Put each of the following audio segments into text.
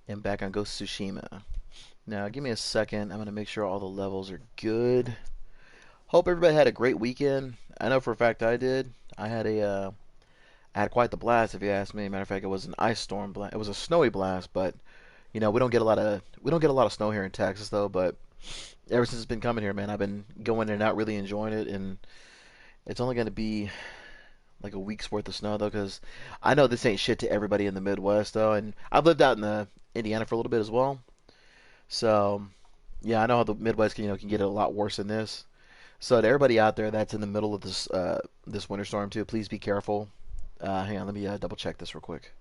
And back on Ghost Tsushima. Now, give me a second. I'm going to make sure all the levels are good. Hope everybody had a great weekend. I know for a fact I did. I had quite the blast, if you ask me. Matter of fact, it was an ice storm blast. It was a snowy blast, but we don't get a lot of snow here in Texas though. But ever since it's been coming here, man, I've been going in and out, really enjoying it. And it's only going to be like a week's worth of snow though, because I know this ain't shit to everybody in the Midwest though. And I've lived out in the Indiana for a little bit as well. So yeah, I know how the Midwest can get it a lot worse than this. So to everybody out there that's in the middle of this winter storm too, please be careful. Hang on, let me double check this real quick.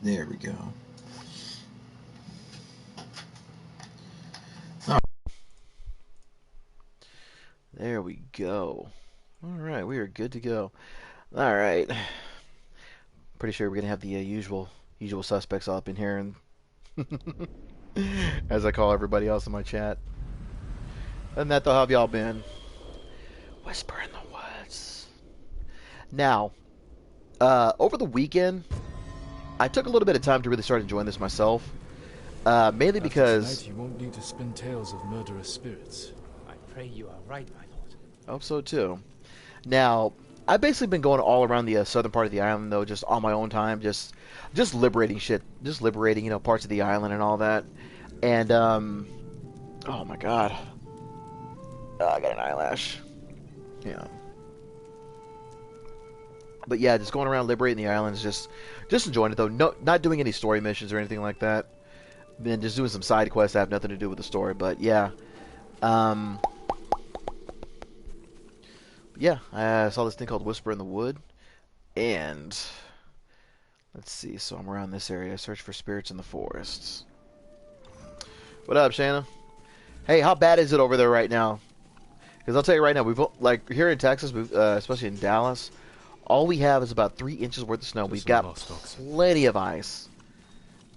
There we go. Oh, there we go. All right, we are good to go. All right. Pretty sure we're gonna have the usual suspects all up in here, and as I call everybody else in my chat. And that though, how have y'all been? Whisper in the woods. Now, over the weekend, I took a little bit of time to really start enjoying this myself. Mainly After because tonight, you won't need to spin tales of murderous spirits. I pray you are right, my lord. I hope so too. Now, I've basically been going all around the southern part of the island though, just on my own time, just liberating shit, just liberating parts of the island and all that. And oh my god, I got an eyelash. Yeah. But yeah, just going around liberating the islands, just enjoying it though. No, not doing any story missions or anything like that. Then just doing some side quests that have nothing to do with the story. But yeah, um, yeah, I saw this thing called Whisper in the Wood, and let's see. So I'm around this area. Search for spirits in the forests. What up, Shanna? Hey, how bad is it over there right now? Because I'll tell you right now, we've like here in Texas, especially in Dallas, all we have is about 3 inches worth of snow. We've got plenty of ice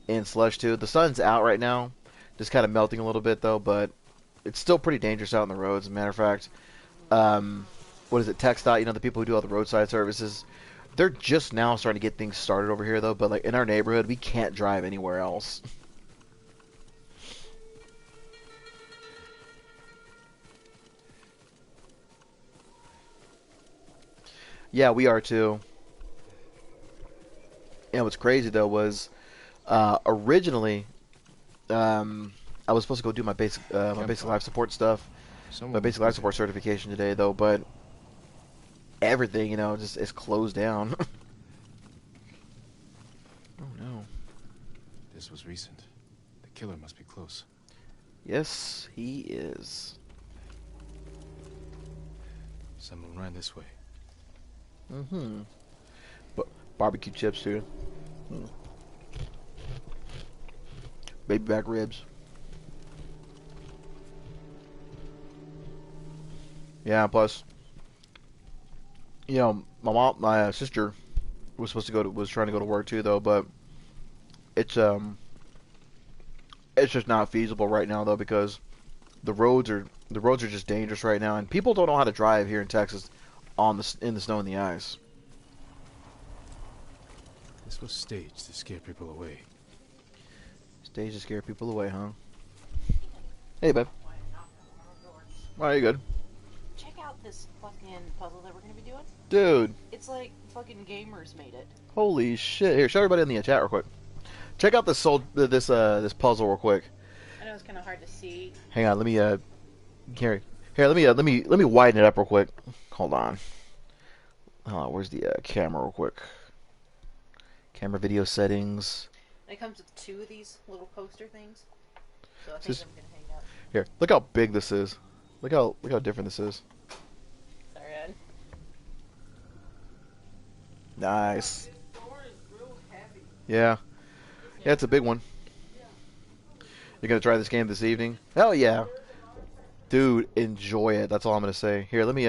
and slush too. The sun's out right now, just kind of melting a little bit though, but it's still pretty dangerous out on the roads. As a matter of fact, what is it, TxDOT, the people who do all the roadside services, they're just now starting to get things started over here though, but like in our neighborhood, we can't drive anywhere else. Yeah, we are too. And what's crazy though was originally I was supposed to go do my basic life support stuff, my basic life support certification today though, but everything just is closed down. Oh no. This was recent. The killer must be close. Yes, he is. Someone ran this way. Mm-hmm. But barbecue chips too. Baby back ribs. Yeah, plus, my sister was trying to go to work too though, but it's just not feasible right now though because the roads are just dangerous right now, and people don't know how to drive here in Texas in the snow and the ice. This was staged to scare people away. Staged to scare people away, huh? Hey, babe. Why are you good? Check out this fucking puzzle that we're gonna be doing. Dude. It's like fucking gamers made it. Holy shit! Here, show everybody in the chat real quick. Check out this puzzle real quick. I know it's kind of hard to see. Hang on, let me here, let me widen it up real quick. Hold on. Where's the camera real quick? Camera video settings. And it comes with 2 of these little poster things. So I think I'm gonna hang up. Here, look how big this is. Look how different this is. Sorry, Ed. Nice. This door is real heavy. Yeah. Yeah, it's a big one. You're gonna try this game this evening? Hell yeah. Dude, enjoy it. That's all I'm gonna say. Here, let me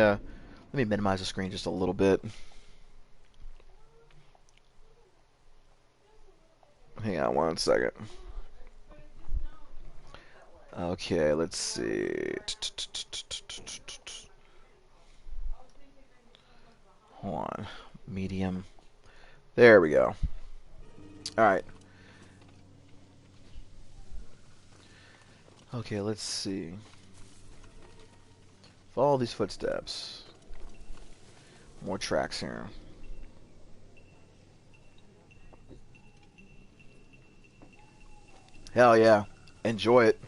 minimize the screen just a little bit. Hang on one second. Okay, let's see. medium. There we go. Alright. Okay, let's see. Follow these footsteps. More tracks here. Hell yeah. Enjoy it.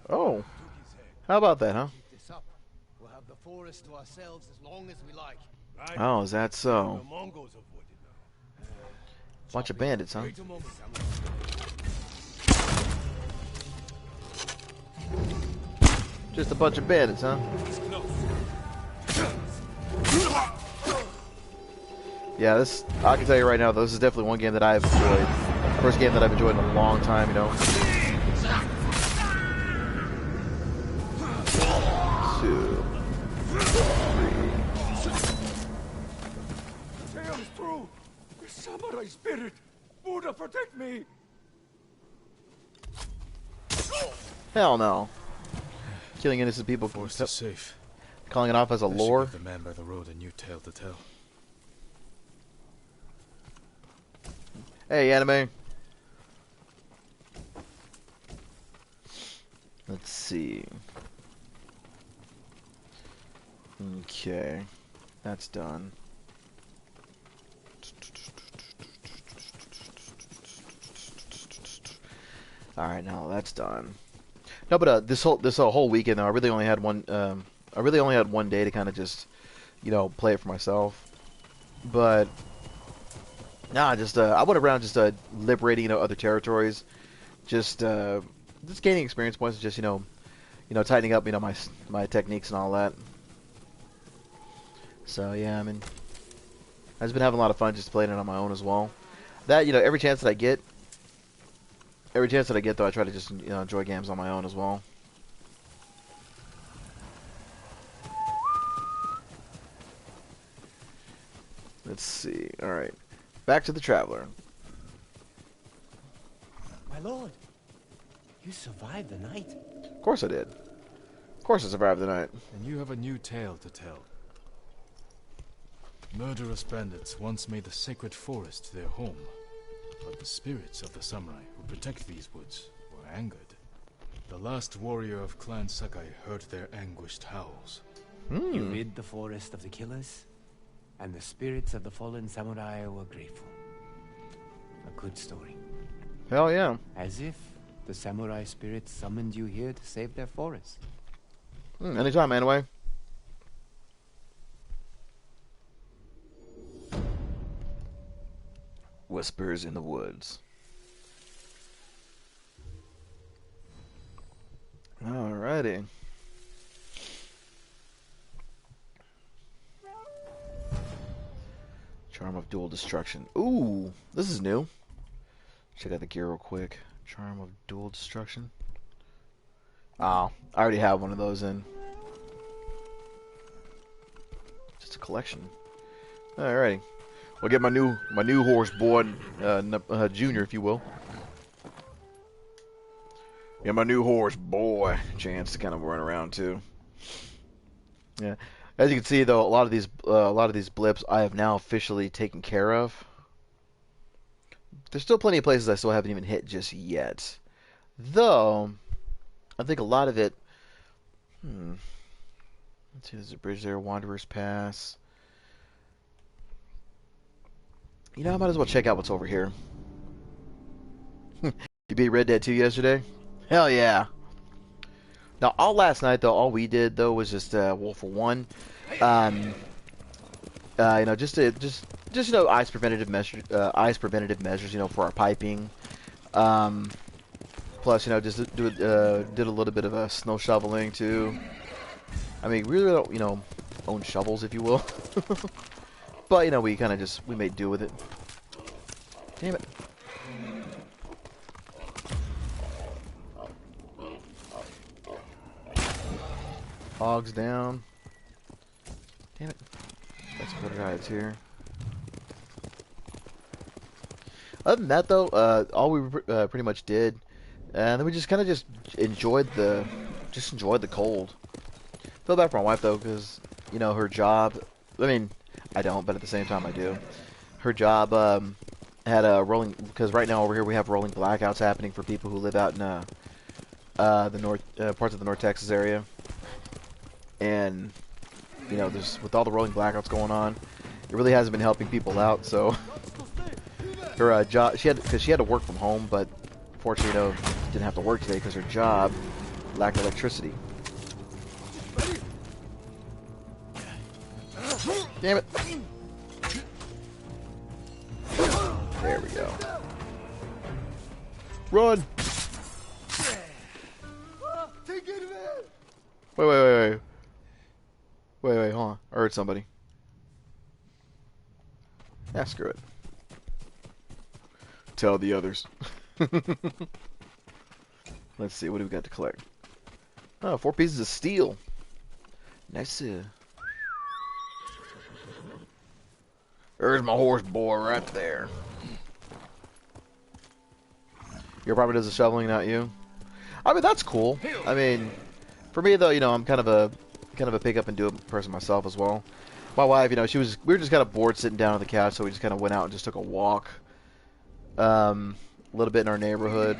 Oh. How about that, huh? We'll have the forest to ourselves as long as we like. Oh, is that so? Bunch of bandits, huh? Just a bunch of bandits, huh? Yeah, this, I can tell you right now, this is definitely one game that I've enjoyed. First game that I've enjoyed in a long time, you know. Two, three. Tales true! The samurai spirit! Buddha, protect me! Hell no. Killing innocent people. Forest is safe. Calling it off as a This should lore. give the man by the road a new tale to tell. Hey, anime. Let's see. Okay. That's done. Alright, now that's done. No, but this whole weekend though, I really only had one day to kind of just, you know, play it for myself. But nah, just I went around just liberating, you know, other territories, just gaining experience points, just you know, tightening up, you know, my techniques and all that. So yeah, I mean, I've just been having a lot of fun just playing it on my own as well. That, you know, every chance that I get though, I try to just, you know, enjoy games on my own as well. Let's see. All right, back to the Traveler. My lord, you survived the night. Of course I did. Of course I survived the night. And you have a new tale to tell. Murderous bandits once made the sacred forest their home, but the spirits of the samurai who protect these woods were angered. The last warrior of Clan Sakai heard their anguished howls. You rid the forest of the killers, and the spirits of the fallen samurai were grateful. A good story. Hell yeah. As if the samurai spirits summoned you here to save their forest. Anytime, anyway. Whispers in the woods. Alrighty. Charm of dual destruction. Ooh, this is new. Check out the gear real quick. Charm of dual destruction. Oh, I already have one of those in. Just a collection. Alrighty. We'll get my new horse boy, Junior, if you will. Yeah, my new horse boy chance to kind of run around too. Yeah, as you can see though, a lot of these blips I have now officially taken care of. There's still plenty of places I still haven't even hit just yet, though. I think a lot of it. Let's see, there's a bridge there, Wanderer's Pass. You know, I might as well check out what's over here. You beat Red Dead 2 yesterday? Hell yeah. Now, all last night, though, all we did, though, was just Wolf for One. You know, just you know, ice preventative measures, you know, for our piping. Plus, you know, just did a little bit of snow shoveling, too. I mean, we really don't, you know, own shovels, if you will. But, you know, we kind of just, we made do with it. Damn it. Hogs down. Damn it. Let's put it out here. Other than that, though, all we pretty much did, and then we just kind of just enjoyed the cold. Feel bad for my wife though, because you know her job. I mean, I don't, but at the same time I do. Her job had a rolling, because right now over here we have rolling blackouts happening for people who live out in the north parts of the North Texas area, and you know, there's with all the rolling blackouts going on, it really hasn't been helping people out. So her job, because she had to work from home, but fortunately, you know, didn't have to work today because her job lacked electricity. Damn it! There we go. Run! Wait, hold on. I heard somebody. Yeah, screw it. Tell the others. Let's see, what do we got to collect? Oh, 4 pieces of steel. Nice. There's my horse boy right there. Your probably does the shoveling, not you. I mean, that's cool. I mean, for me though, you know, I'm kind of a pick up and do it person myself as well. My wife, you know, we were just kind of bored sitting down on the couch, so we just kind of went out and just took a walk. A little bit in our neighborhood.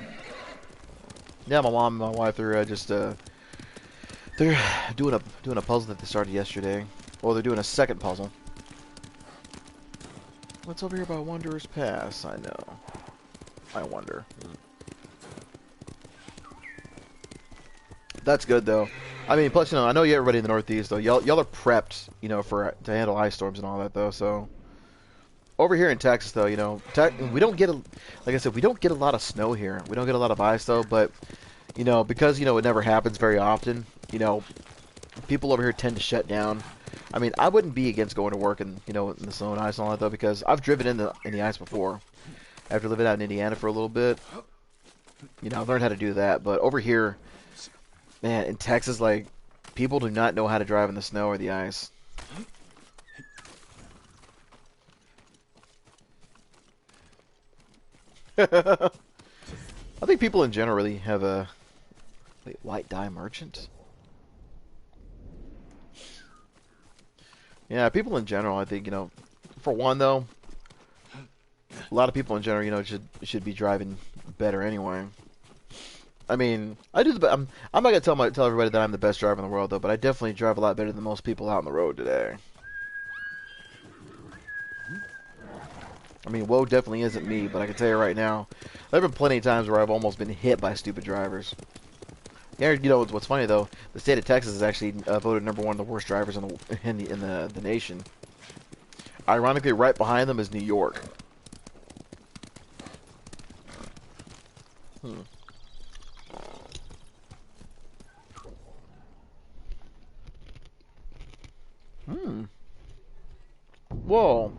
Yeah, my mom and my wife are they're doing a puzzle that they started yesterday. Well, they're doing a second puzzle. What's over here by Wanderer's Pass? I know. I wonder. That's good though. I mean, plus, you know, I know everybody in the Northeast though. Y'all are prepped, you know, to handle ice storms and all that though. So over here in Texas though, you know, we don't get like I said, we don't get a lot of snow here. We don't get a lot of ice though, but you know, because you know it never happens very often. You know, people over here tend to shut down. I mean, I wouldn't be against going to work in, you know, in the snow and ice and all that though, because I've driven in the ice before. After living out in Indiana for a little bit, you know, I've learned how to do that. But over here, man, in Texas, like, people do not know how to drive in the snow or the ice. I think people in general really have a... Wait, white dye merchant? Yeah, people in general, I think, you know, for one, though, a lot of people in general, you know, should be driving better anyway. I mean, I do I'm not gonna tell everybody that I'm the best driver in the world though, but I definitely drive a lot better than most people out on the road today. I mean, woe definitely isn't me, but I can tell you right now, there have been plenty of times where I've almost been hit by stupid drivers. Yeah, you know what's funny though? The state of Texas is actually voted #1 of the worst drivers in the nation. Ironically, right behind them is New York. Whoa.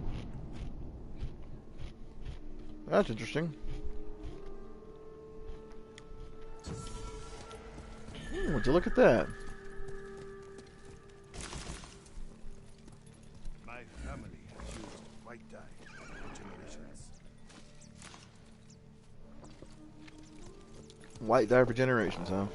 That's interesting. Would you look at that? My family has used white dye for generations. White dye for generations, huh?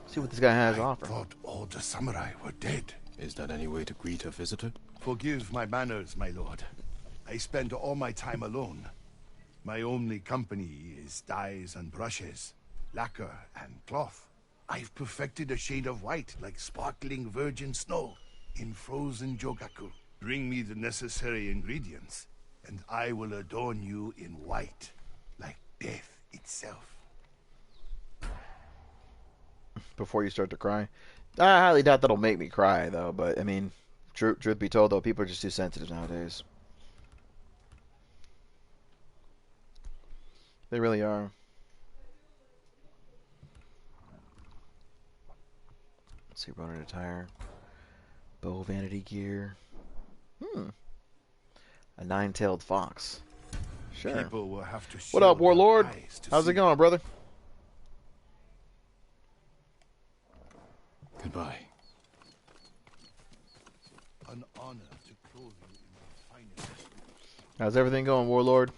See what this guy has to I offer. thought all the samurai were dead. Is that any way to greet a visitor? Forgive my manners, my lord. I spend all my time alone. My only company is dyes and brushes, lacquer and cloth. I've perfected a shade of white like sparkling virgin snow in frozen jogaku. Bring me the necessary ingredients, and I will adorn you in white, like death itself. Before you start to cry. I highly doubt that'll make me cry, though. But, I mean, truth be told, though, people are just too sensitive nowadays. They really are. Let's see, running attire. Bow vanity gear. A 9-tailed fox. Sure. People will have to What up, show Warlord? their eyes to How's see. it going, brother? Goodbye. An honor to clothe you in my finest. How's everything going, Warlord?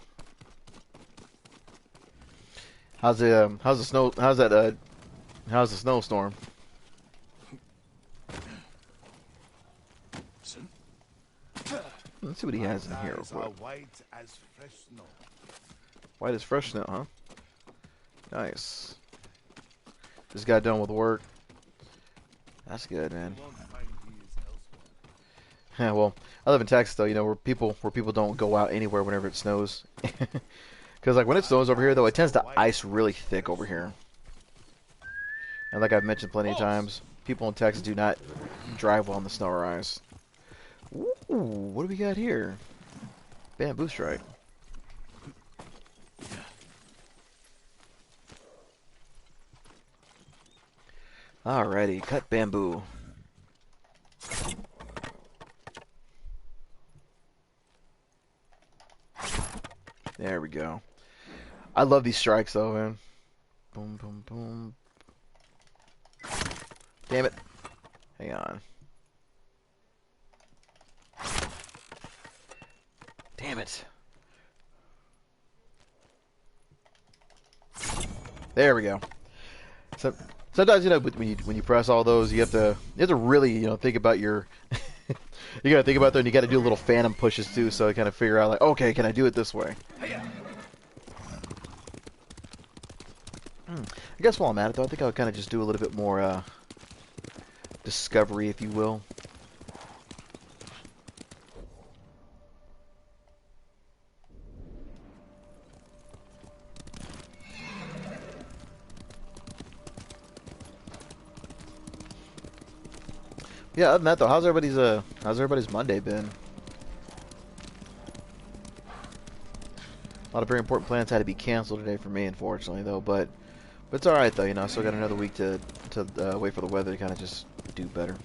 How's the snow? How's that How's the snowstorm? Let's see what he has in here real quick. White as fresh snow. White as fresh snow, huh? Nice. Just got done with work. That's good, man. Yeah, well, I live in Texas, though. You know, where people don't go out anywhere whenever it snows. Because like when it snows over here, though, it tends to ice really thick over here. And like I've mentioned plenty of times, people in Texas do not drive well on the snow or ice. Ooh, what do we got here? Bamboo strike. Alrighty, cut bamboo. There we go. I love these strikes though, man. Boom, boom, boom. Damn it. Hang on. Damn it. There we go. So sometimes, you know, when you press all those, you have to really, you know, think about your you gotta think about that, and you gotta do little phantom pushes too, so you kind of figure out like, okay, can I do it this way? I guess while I'm at it though, I think I'll kind of just do a little bit more discovery, if you will. Yeah, other than that though, how's everybody's Monday been? A lot of very important plans had to be canceled today for me, unfortunately, though. But it's all right though. You know, I still got another week to wait for the weather to kind of just do better.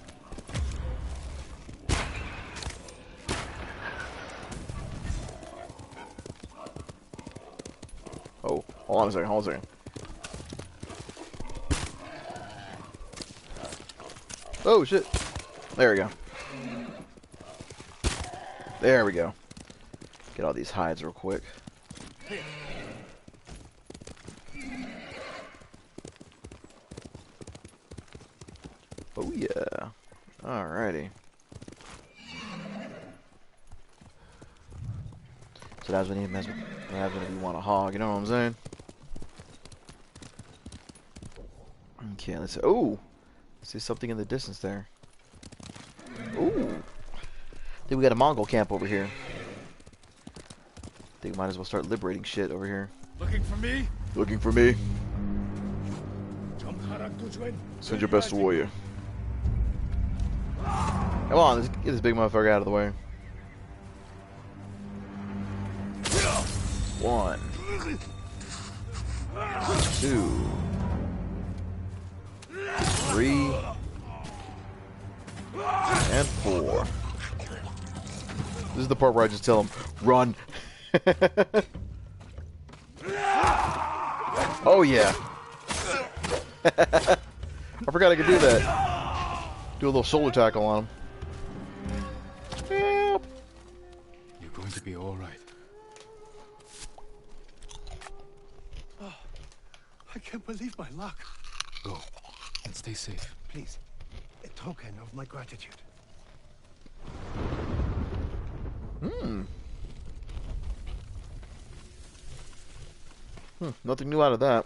Oh, hold on a second. Hold on a second. Oh shit! There we go. There we go. Get all these hides real quick. Oh yeah. Alrighty. So that's when you mess with. That's when you want a hog. You know what I'm saying? Okay. Let's. Oh. See something in the distance there. Ooh. I think we got a Mongol camp over here. I think we might as well start liberating shit over here. Looking for me? Looking for me? Send your best warrior. Come on, let's get this big motherfucker out of the way. 1, 2, 3, and 4. This is the part where I just tell him, run. Oh yeah. I forgot I could do that. Do a little shoulder tackle on him. Help. You're going to be all right. Oh, I can't believe my luck. Go and stay safe. Please, a token of my gratitude. Nothing new out of that.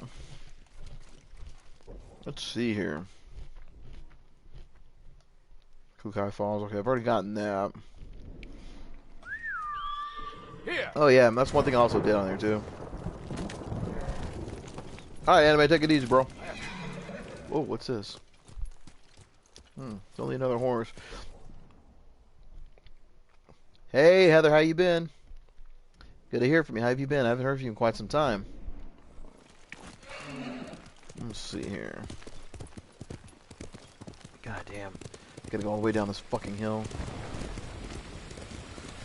Let's see here. Kukai Falls. Okay, I've already gotten that. Here. Oh yeah, that's one thing I also did on there too. Alright, anime, take it easy, bro. Whoa, what's this? It's only another horse. Hey, Heather, how you been? Good to hear from you. How have you been? I haven't heard from you in quite some time. Let's see here. God damn. Gotta go all the way down this fucking hill.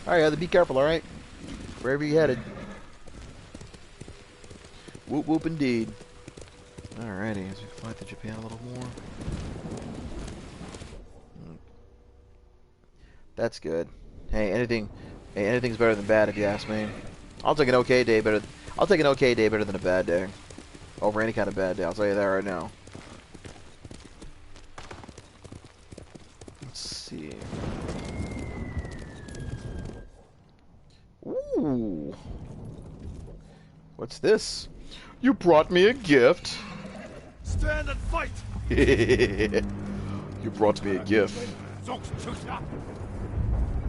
Alright, Heather, be careful, alright? Wherever you headed. Whoop whoop indeed. Alrighty, as we fly to Japan a little more. That's good. Hey, anything's better than bad if you ask me. I'll take an okay day better. I'll take an okay day better than a bad day. Over any kind of bad day. I'll tell you that right now. see. Ooh. What's this? You brought me a gift. Stand and fight! You brought me a gift.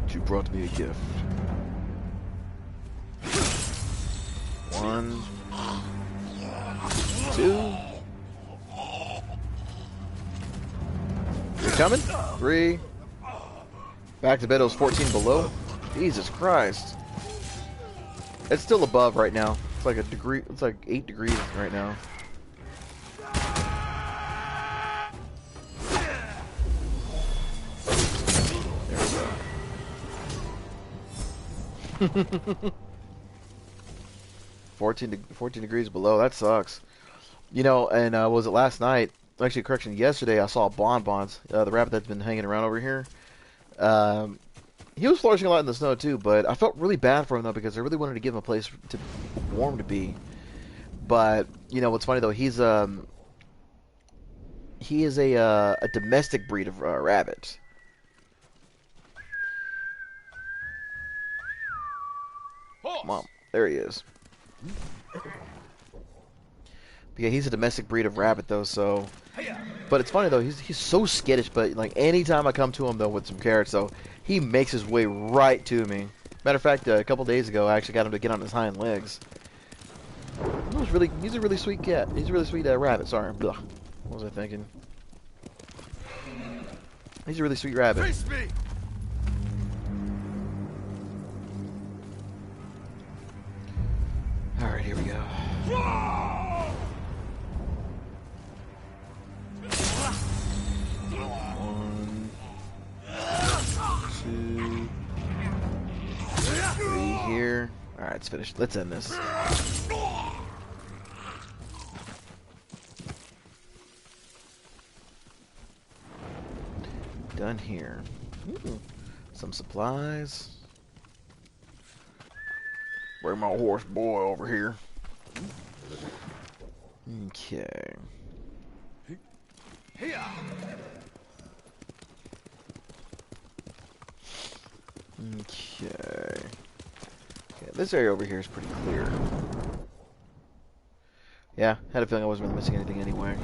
You brought me a gift. 1, 2. You're coming? 3. Back to bed, it was 14 below. Jesus Christ. It's still above right now. It's like a degree, it's like 8 degrees right now. There we go. 14 degrees below. That sucks. You know, and was it last night? Actually, correction, yesterday I saw Bonbons, the rabbit that's been hanging around over here. He was flourishing a lot in the snow too, but I felt really bad for him though because I really wanted to give him a place to warm to be. But you know what's funny though? He is a domestic breed of rabbit. Mom, there he is. But yeah, he's a domestic breed of rabbit though, so. But it's funny though, he's so skittish. But like anytime I come to him though with some carrots though, he makes his way right to me. Matter of fact, a couple days ago, I actually got him to get on his hind legs. He's a really sweet cat. He's a really sweet rabbit. Sorry, blah. What was I thinking? He's a really sweet rabbit. Face me! All right, here we go. One, 2, 3 here. All right, it's finished. Let's end this. Done here. Ooh, some supplies. Bring my horse boy over here. Okay. Okay. This area over here is pretty clear. Yeah, had a feeling I wasn't really missing anything anyway.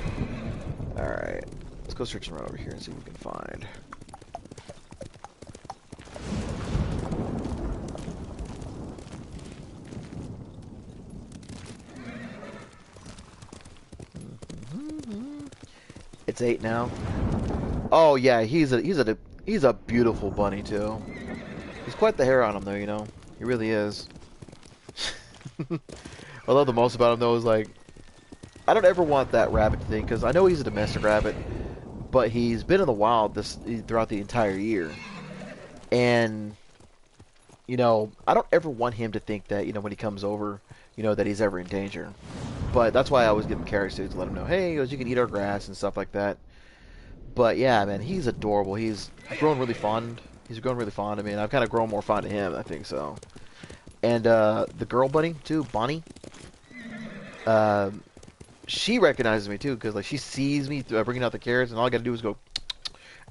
Alright. Let's go searching around over here and see what we can find. It's 8 now. Oh yeah, he's a beautiful bunny too. He's quite the hair on him though, you know. He really is. What I love the most about him though is like, I don't ever want that rabbit thing because I know he's a domestic rabbit, but he's been in the wild throughout the entire year, and you know I don't ever want him to think that when he comes over, that he's ever in danger. But that's why I always give him carrots to let him know, hey, you can eat our grass and stuff like that. But yeah, man, he's adorable. He's grown really fond. He's grown really fond of me, and I've kind of grown more fond of him. I think so. And the girl bunny too, Bonnie. She recognizes me too, because like she sees me bringing out the carrots, and all I gotta do is go,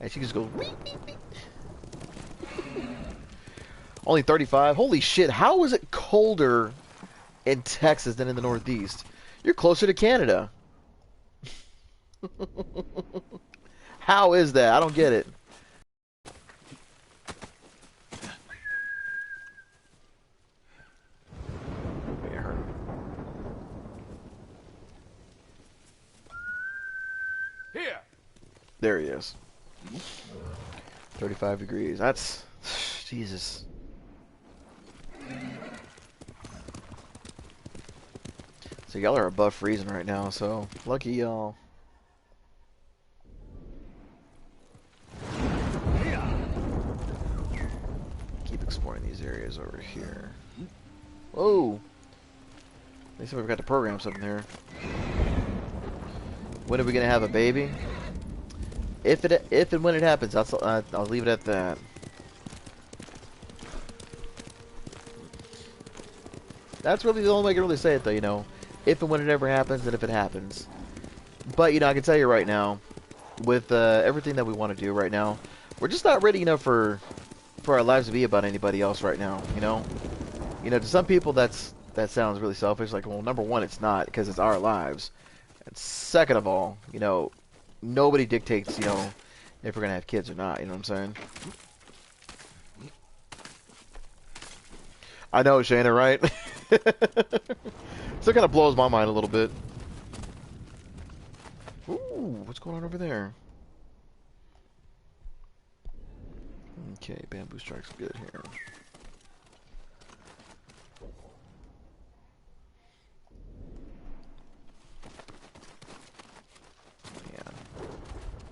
and she just goes. Wee, wee, wee. Only 35. Holy shit! How is it colder in Texas than in the Northeast? You're closer to Canada. How is that? I don't get it. Here. There he is. 35 degrees. That's Jesus. So y'all are above freezing right now, so lucky y'all. Keep exploring these areas over here. Whoa! They said we forgot to program something here. When are we gonna have a baby? If and when it happens, I'll leave it at that. That's really the only way I can really say it, though. If and when it ever happens, and if it happens. But I can tell you right now, with everything that we want to do right now, we're just not ready, you know, for our lives to be about anybody else right now, you know? You know, to some people that sounds really selfish. Like, well, number one, it's not, because it's our lives. And second of all, you know, nobody dictates, you know, if we're gonna have kids or not. You know what I'm saying? I know, Shayna, right? Still kind of blows my mind a little bit. Ooh, what's going on over there? Okay, bamboo strike's good here. Yeah.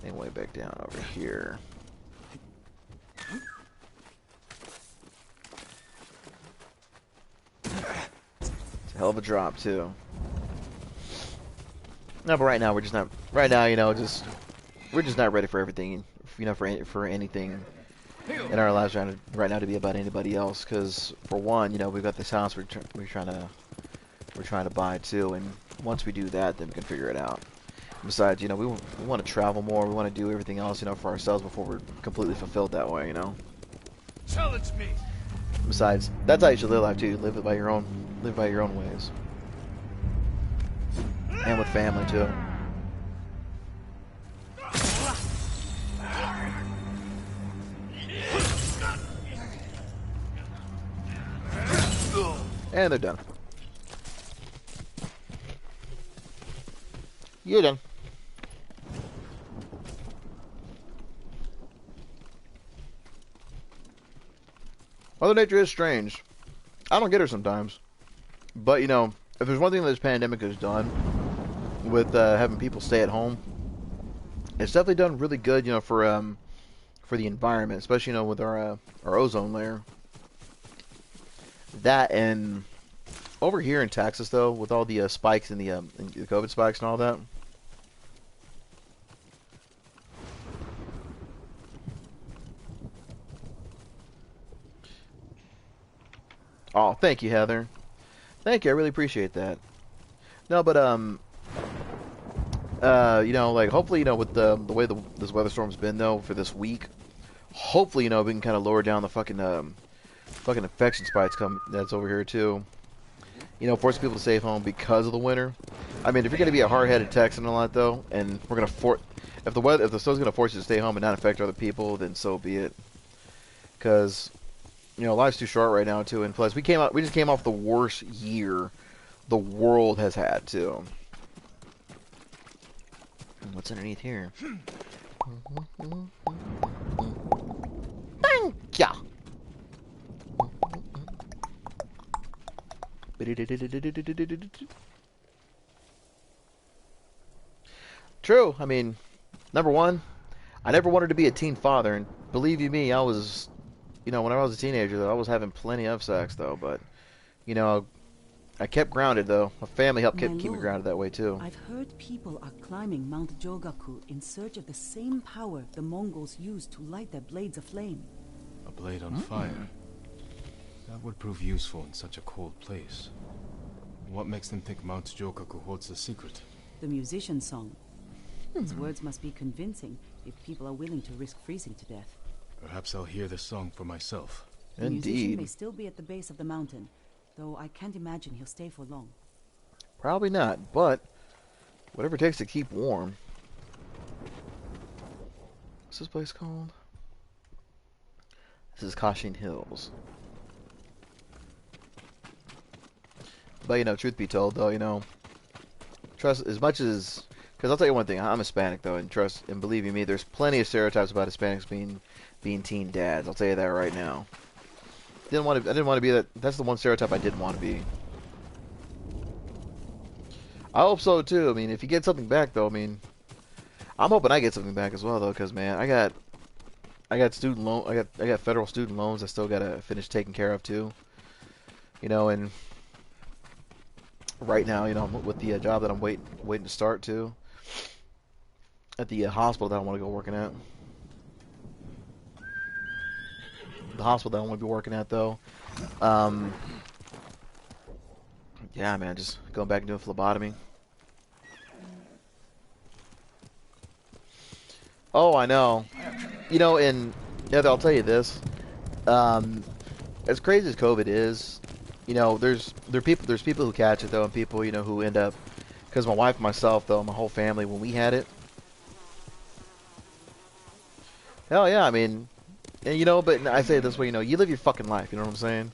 And way back down over here. It's a hell of a drop too. No, but right now we're just not. Right now, you know, we're just not ready for everything. You know, for anything in our lives right now to be about anybody else. Because for one, you know, we've got this house we're trying to buy too, and once we do that, then we can figure it out. Besides, you know, we want to travel more. We want to do everything else, you know, for ourselves before we're completely fulfilled that way, you know. Challenge me. Besides, that's how you should live life too. Live by your own ways, and with family too. And they're done. You're done. Mother Nature is strange. I don't get her sometimes. But, you know, if there's one thing that this pandemic has done with having people stay at home, it's definitely done really good, you know, for the environment, especially, you know, with our ozone layer. That, and over here in Texas, though, with all the spikes and the COVID spikes and all that. Oh, thank you, Heather. Thank you, I really appreciate that. No, but you know, like hopefully, you know, with the way this weather storm's been though for this week, hopefully, you know, we can kind of lower down the fucking infection spikes that's over here too. You know, force people to stay home because of the winter. I mean, if you're gonna be a hard-headed Texan a lot though, and we're gonna if the snow's gonna force you to stay home and not affect other people, then so be it. Because you know, life's too short right now too, and plus we just came off the worst year the world has had too. What's underneath here? Thank ya. True. I mean, number one, I never wanted to be a teen father, and believe you me, I was, you know, when I was a teenager, though, I was having plenty of sex, though. But, you know, I kept grounded, though. My family helped keep me grounded that way, too. I've heard people are climbing Mount Jogaku in search of the same power the Mongols used to light their blades aflame. A blade on fire? That would prove useful in such a cold place. What makes them think Mount Jogaku holds the secret? The musician's song. His words must be convincing if people are willing to risk freezing to death. Perhaps I'll hear the song for myself. The musician Indeed. may still be at the base of the mountain, though I can't imagine he'll stay for long. Probably not, but whatever it takes to keep warm. What's this place called? This is Kashin Hills. But, you know, truth be told, though, you know, trust as much as... Because I'll tell you one thing, I'm Hispanic, though, and trust, and believe you me, there's plenty of stereotypes about Hispanics being teen dads. I'll tell you that right now. I didn't want to be that. That's the one stereotype I didn't want to be. I hope so, too. I mean, if you get something back, though, I mean, I'm hoping I get something back as well, though, because, man, I got student loan, I got federal student loans I still gotta finish taking care of, too. You know, and right now, you know, with the job that I'm waiting to start, too. At the hospital that I want to go working at. The hospital that I want to be working at, though. Yeah, man, just going back and doing phlebotomy. Oh, I know. You know, and yeah, I'll tell you this. As crazy as COVID is, you know, there's people who catch it though, and people who end up. Because my wife, and myself, though, my whole family, when we had it, hell yeah, I mean, and, but I say it this way, you live your fucking life. You know what I'm saying?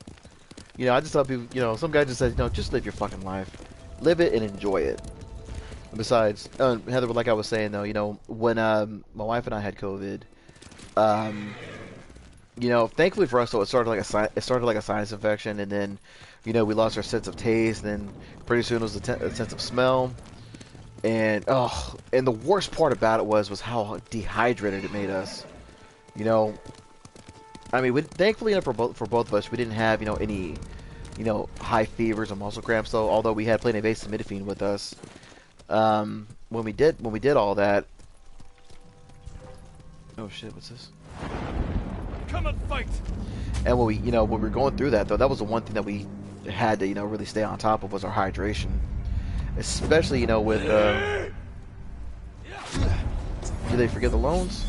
I just tell people, some guy just says, just live your fucking life, live it and enjoy it. And besides, Heather, like I was saying though, when my wife and I had COVID. Thankfully for us, though, it started like a sinus infection, and then, we lost our sense of taste, and then pretty soon it was a sense of smell, and and the worst part about it was how dehydrated it made us. I mean, thankfully for both of us, we didn't have any high fevers or muscle cramps, though. Although we had plenty of acetaminophen with us, when we did all that. Oh shit! What's this? Come and fight. And when we were going through that, though, that was the one thing that we had to, really stay on top of was our hydration. Especially, with, do they forgive the loans?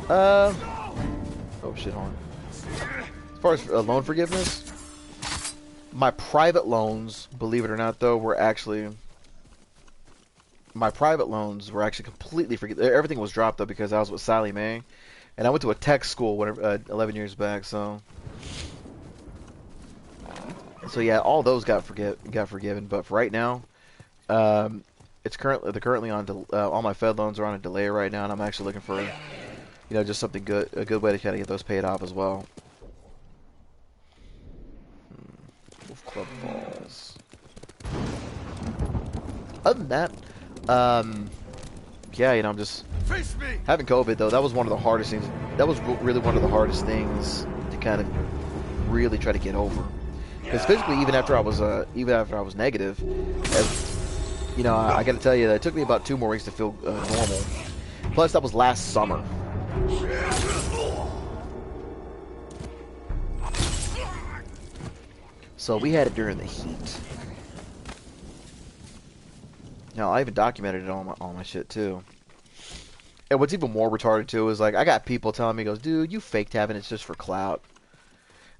Oh shit, hold on. As far as loan forgiveness, my private loans, believe it or not, though, were actually... My private loans were actually completely forgiven. Everything was dropped, though, because I was with Sally Mae. And I went to a tech school 11 years back, so yeah, all those got forgiven. But for right now, they're currently on all my Fed loans are on a delay right now, and I'm actually looking for just something good, a good way to kind of get those paid off as well. Wolf Club Falls. Other than that, yeah, I'm just having COVID though. That was one of the hardest things. That was really one of the hardest things to kind of really try to get over. Because physically, even after I was negative, I got to tell you that it took me about 2 more weeks to feel normal. Plus, that was last summer. So we had it during the heat. Now I even documented it on all my shit too. And what's even more retarded too is, like, I got people telling me, goes, dude, you faked having it just for clout.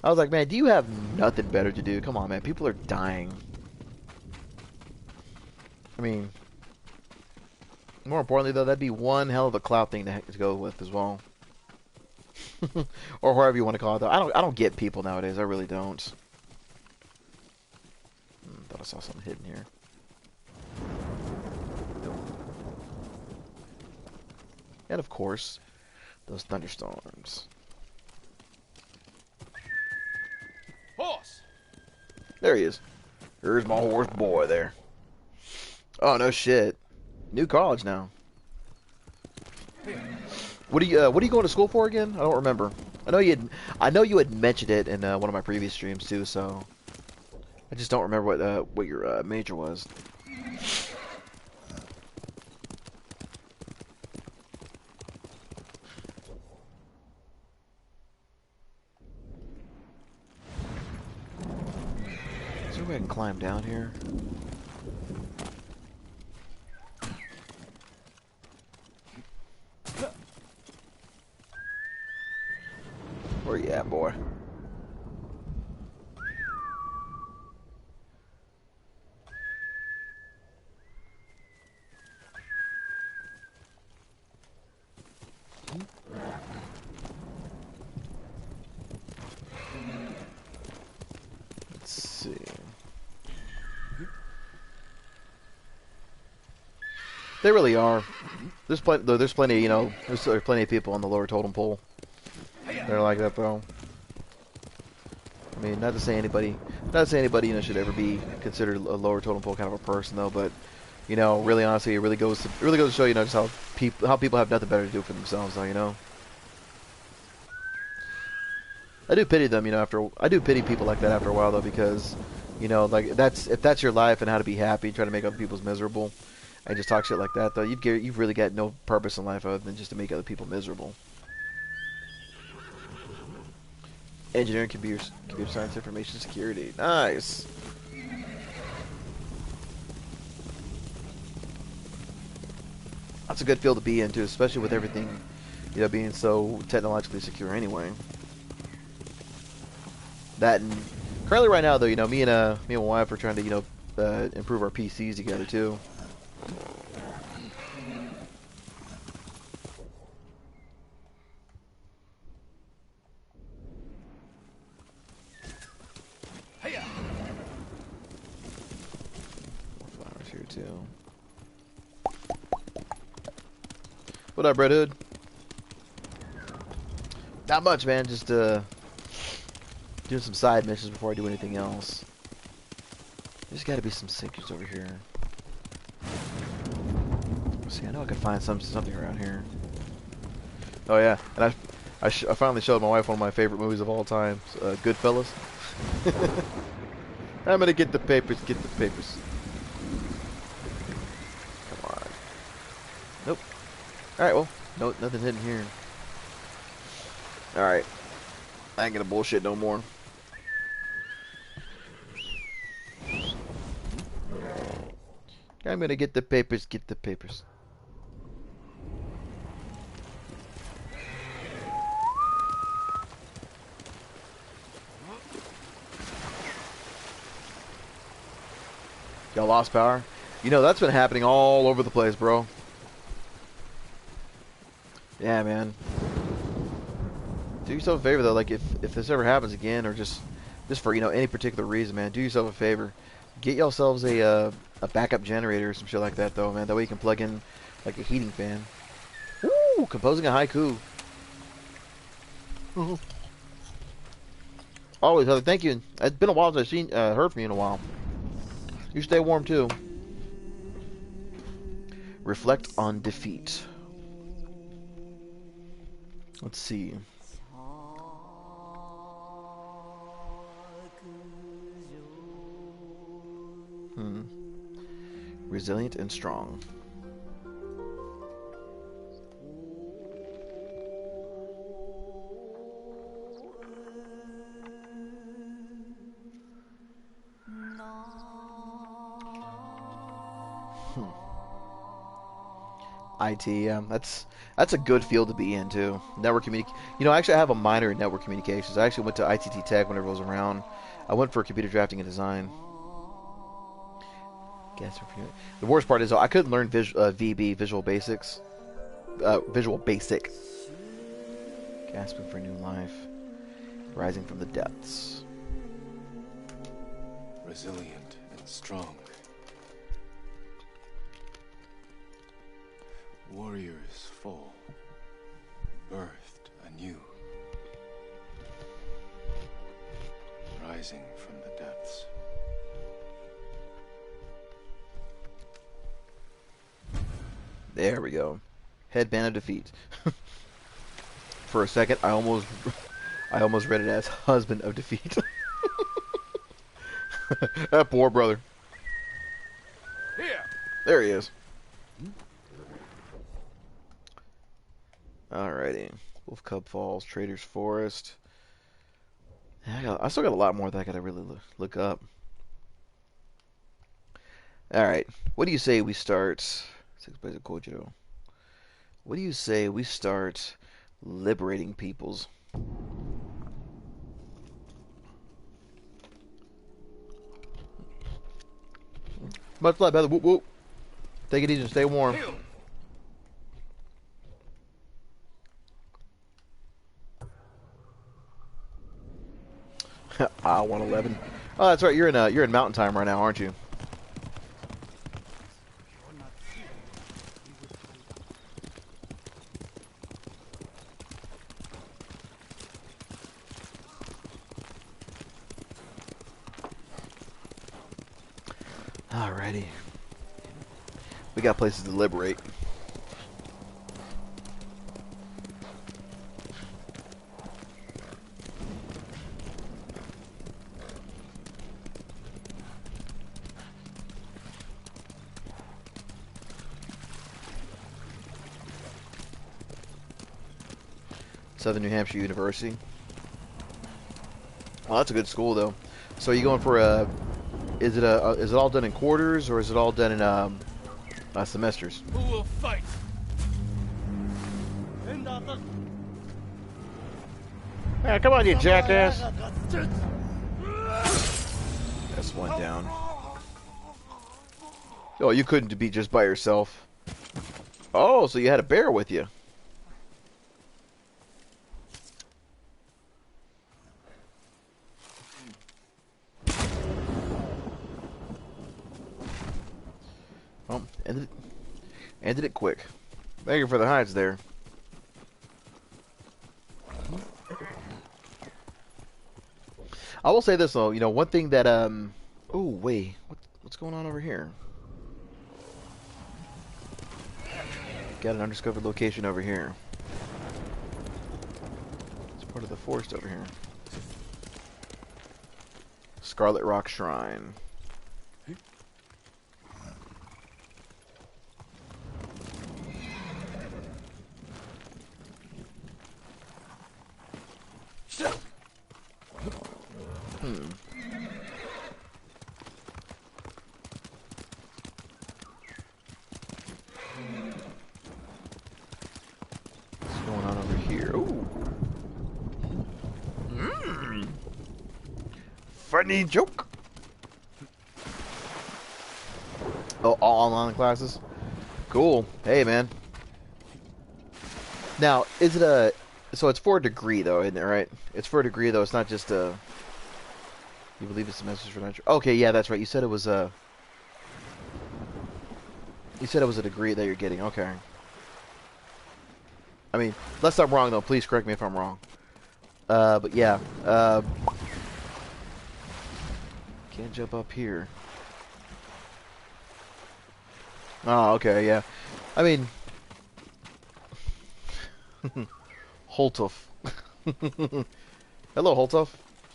I was like, man, do you have nothing better to do? Come on, man, people are dying. I mean, more importantly though, that'd be one hell of a clout thing to go with as well. Or whatever you want to call it though. I don't get people nowadays. I really don't. Thought I saw something hidden here. And of course, those thunderstorms. Horse. There he is. There's my horse boy there. Oh no shit. New college now. What are you going to school for again? I don't remember. I know you had mentioned it in one of my previous streams too, so I just don't remember what your major was. Go ahead and climb down here. Where you at, boy? Let's see. They really are. There's plenty, there's plenty of people on the lower totem pole. They're like that, though. I mean, not to say anybody, should ever be considered a lower totem pole kind of a person, though. But, really honestly, it really goes to show, just how people have nothing better to do for themselves, though, I do pity them, I do pity people like that after a while, though, because, like if that's your life and how to be happy, try to make other people's miserable. I just talk shit like that, though. You've really got no purpose in life other than just to make other people miserable. Engineering, computer science, information security. Nice. I That's a good field to be into, especially with everything, you know, being so technologically secure anyway. That and currently right now though, you know, me and my wife are trying to, you know, improve our PCs together too. Flowers here too. What up, Red Hood? Not much, man. Just doing some side missions before I do anything else. There's got to be some sinkers over here. Let's see, I know I could find something around here. Oh yeah, and I finally showed my wife one of my favorite movies of all time, Goodfellas. I'm gonna get the papers. Get the papers. Come on. Nope. All right. Well, no, nothing hidden here. All right. I ain't gonna bullshit no more. I'm gonna get the papers. Get the papers. Y'all lost power? You know, that's been happening all over the place, bro. Yeah, man. Do yourself a favor, though. Like, if this ever happens again, or just for, you know, any particular reason, man, do yourself a favor. Get yourselves a backup generator or some shit like that, though, man. That way you can plug in, like, a heating fan. Woo! Composing a haiku. Always, Heather. Thank you. It's been a while since I've heard from you in a while. You stay warm too. Reflect on defeat. Let's see. Resilient and strong. IT, yeah, that's a good field to be in too. Network You know, actually, I have a minor in network communications. I actually went to ITT Tech whenever I was around. I went for computer drafting and design. The worst part is though, I couldn't learn VB, Visual Basics, Visual Basic. Gasping for new life, rising from the depths. Resilient and strong. Warriors fall, birthed anew, rising from the depths. There we go. Headband of defeat. For a second, I almost read it as husband of defeat. That poor brother. Here. There he is. Alrighty. Wolf Cub Falls, Trader's Forest. I still got a lot more that I gotta really look up. Alright. What do you say we start? 6 plays of Kojiro. What do you say we start liberating peoples? Much love, Heather. Whoop whoop. Take it easy and stay warm. Ah, 111. Oh, that's right. You're in Mountain Time right now, aren't you? Alrighty. We got places to liberate. Southern New Hampshire University. Well, that's a good school, though. So, are you going for a? Is it all done in quarters, or is it all done in semesters? Who will fight? Yeah, come on, you jackass. That's one down. Oh, you couldn't be just by yourself. Oh, so you had a bear with you. Well, ended it quick. Thank you for the hides there. I will say this though, you know, one thing that oh wait, what's going on over here? Got an undiscovered location over here. It's part of the forest over here. Scarlet Rock Shrine. What's going on over here? Ooh. Funny joke. Oh, all online classes? Cool. Hey, man. Now, is it a... So it's for a degree, though, isn't it, right? It's for a degree, though. It's not just a... You believe it's a message for natural... Okay, yeah, that's right. You said it was a... You said it was a degree that you're getting. Okay. I mean, unless I'm wrong, though. Please correct me if I'm wrong. But yeah. Can't jump up here. Oh, okay, yeah. I mean... Holtuff. Hello, Holtuff.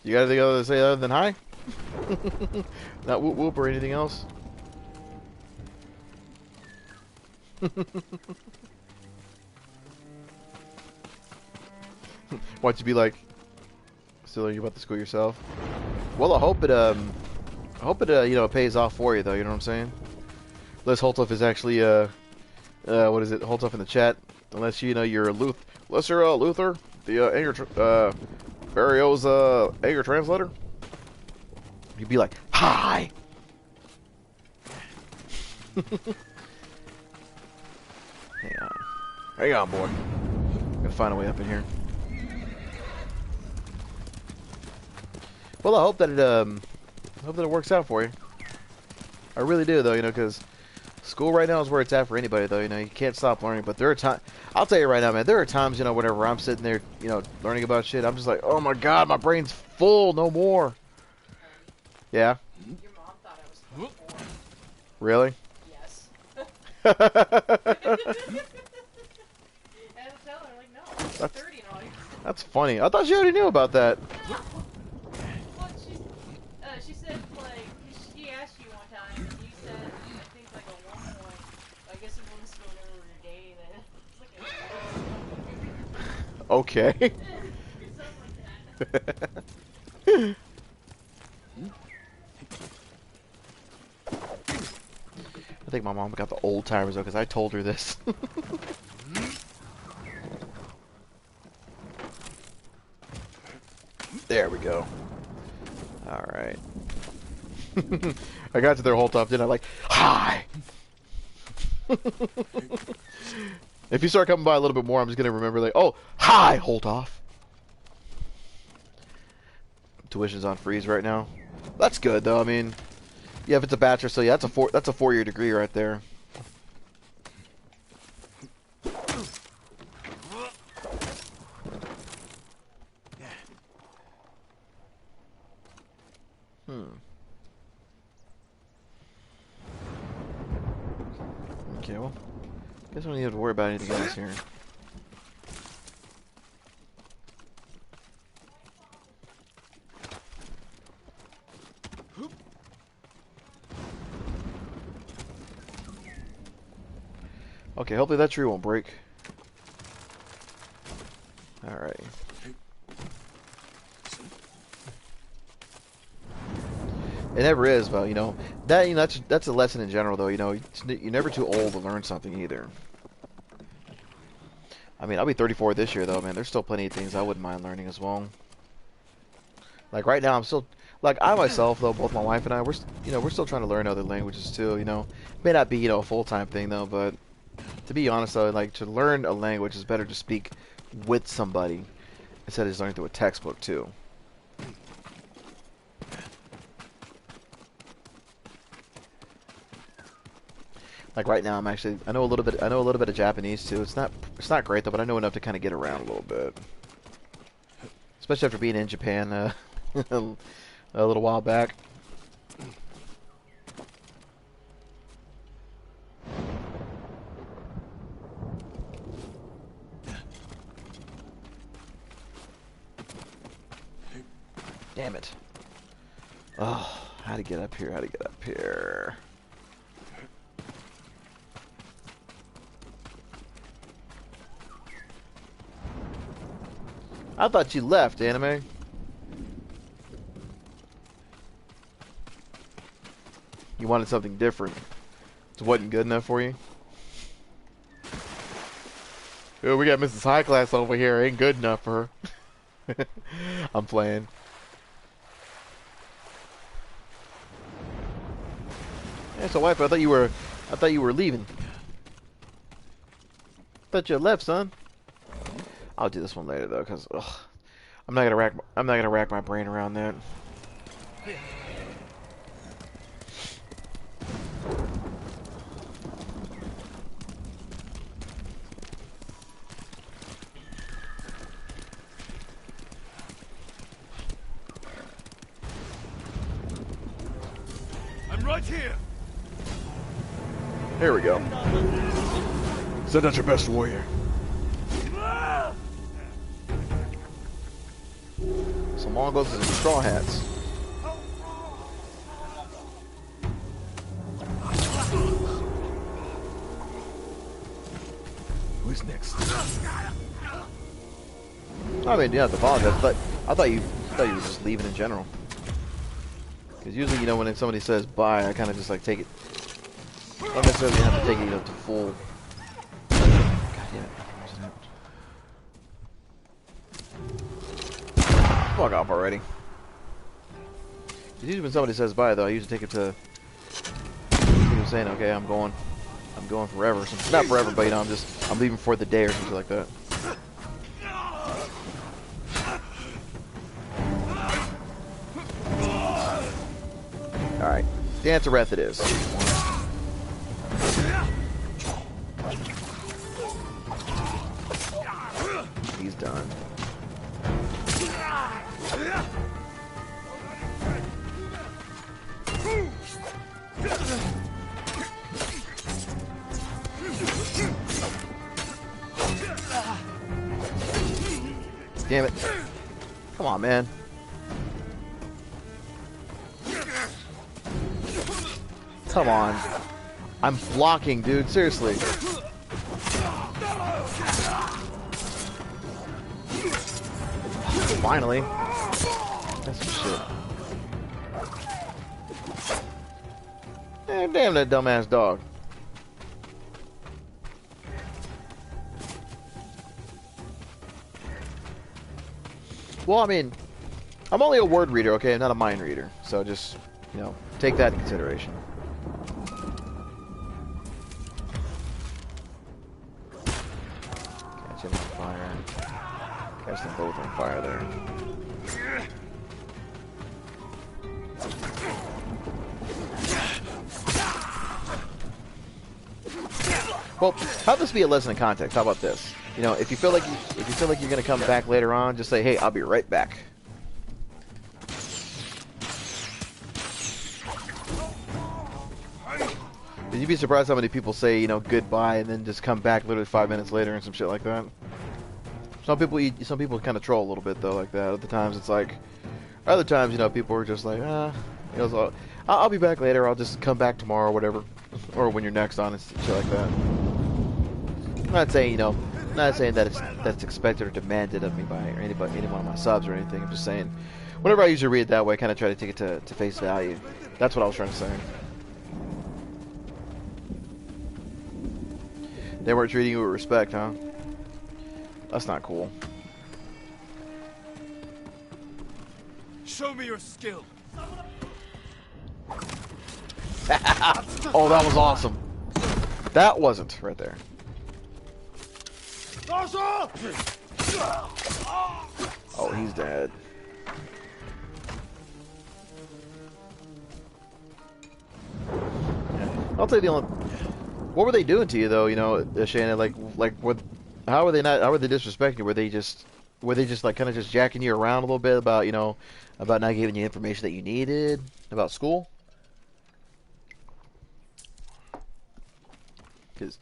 You got anything other to say other than hi? Not whoop whoop or anything else? Why'd you be like, still are you about to school yourself? Well, I hope it, you know, it pays off for you, though, you know what I'm saying? Unless Holtuff is actually, what is it, Holtuff in the chat? Unless, you know, you're a Luther, the, anger, Barrio's, anger translator? You'd be like, hi! Hang on. Hang on, boy. Gotta find a way up in here. Well, I hope that it works out for you. I really do, though, you know, because school right now is where it's at for anybody, though. You know, you can't stop learning. But there are times, I'll tell you right now, man, there are times, you know, whenever I'm sitting there, you know, learning about shit, I'm just like, oh my god, my brain's full, no more. Yeah? Your mom thought I was 24. Really? Yes. I had to tell her, like, no, I'm 30 and all. That's funny. I thought you already knew about that. No. Well, she said, like, she asked you one time, and you said, I think, like, at one point, I guess it wasn't still never your day, then it's like a Okay. something like that. I think my mom got the old timers, though, because I told her this. There we go. Alright. I got to their whole top, didn't I? Like, hi! If you start coming by a little bit more, I'm just going to remember, like, oh, hi, hold off. Tuition's on freeze right now. That's good, though. I mean, yeah, if it's a bachelor, so yeah, that's a 4-year degree right there. Okay, well, guess we don't need to worry about anything else here. Okay, hopefully that tree won't break. Alright. It never is, but you know that that's a lesson in general, though. You know, you're never too old to learn something either. I mean, I'll be 34 this year, though, man. There's still plenty of things I wouldn't mind learning as well. Like, right now, I'm still... Like, I myself, though, both my wife and I, we're still trying to learn other languages, too, you know. May not be, you know, a full-time thing, though, but... To be honest, though, like, to learn a language is better to speak with somebody instead of just learning through a textbook, too. Like right now, I know a little bit of Japanese too. It's not great though, but I know enough to kind of get around a little bit. Especially after being in Japan a little while back. Damn it. Oh, how to get up here, I thought you left, Anime. You wanted something different. It wasn't good enough for you? Oh, we got Mrs. High Class over here. Ain't good enough for her. I'm playing. Yeah, so wife, I thought you were leaving. Thought you had left, son. I'll do this one later though, cause I'm not gonna rack my brain around that. I'm right here. Here we go. Send out your best warrior. Some Mongols and some Straw Hats. Who's next? I mean, you don't have to apologize, but I thought you were just leaving in general. Because usually, you know, when somebody says bye, I kind of just like take it. Not necessarily have to take it, you know, to full. God damn it! Fuck off already. Usually when somebody says bye, though, I usually take it to people saying, "Okay, I'm going forever." Not forever, but you know, I'm leaving for the day or something like that. All right, dance a reth it is. He's done. Damn it. Come on, man. Come on. I'm blocking, dude. Seriously. Finally. That's some shit. Damn that dumbass dog. Well, I mean, I'm only a word reader, okay? I'm not a mind reader. So just, you know, take that in consideration. Catch him on fire. Catch them both on fire there. Well, have this be a lesson in context. How about this? You know, if you feel like you're gonna come back later on, just say, "Hey, I'll be right back." You'd be surprised how many people say, you know, goodbye and then just come back literally 5 minutes later and some shit like that. Some people kind of troll a little bit though, like that. Other times it's like, other times, you know, people are just like, you know, so I'll be back later. I'll just come back tomorrow or whatever, or when you're next on and shit like that. I'm not saying, you know, not saying that that's expected or demanded of me by any one of my subs or anything. I'm just saying, whenever I usually read it that way, I kind of try to take it to face value. That's what I was trying to say. They weren't treating you with respect, huh? That's not cool. Show me your skill. Oh, that was awesome. That wasn't right there. Oh, he's dead. I'll tell you the only. What were they doing to you though? You know, Shannon. Like what? How were they not? How were they disrespecting you? Were they just like kind of just jacking you around a little bit about about not giving you information that you needed about school? Because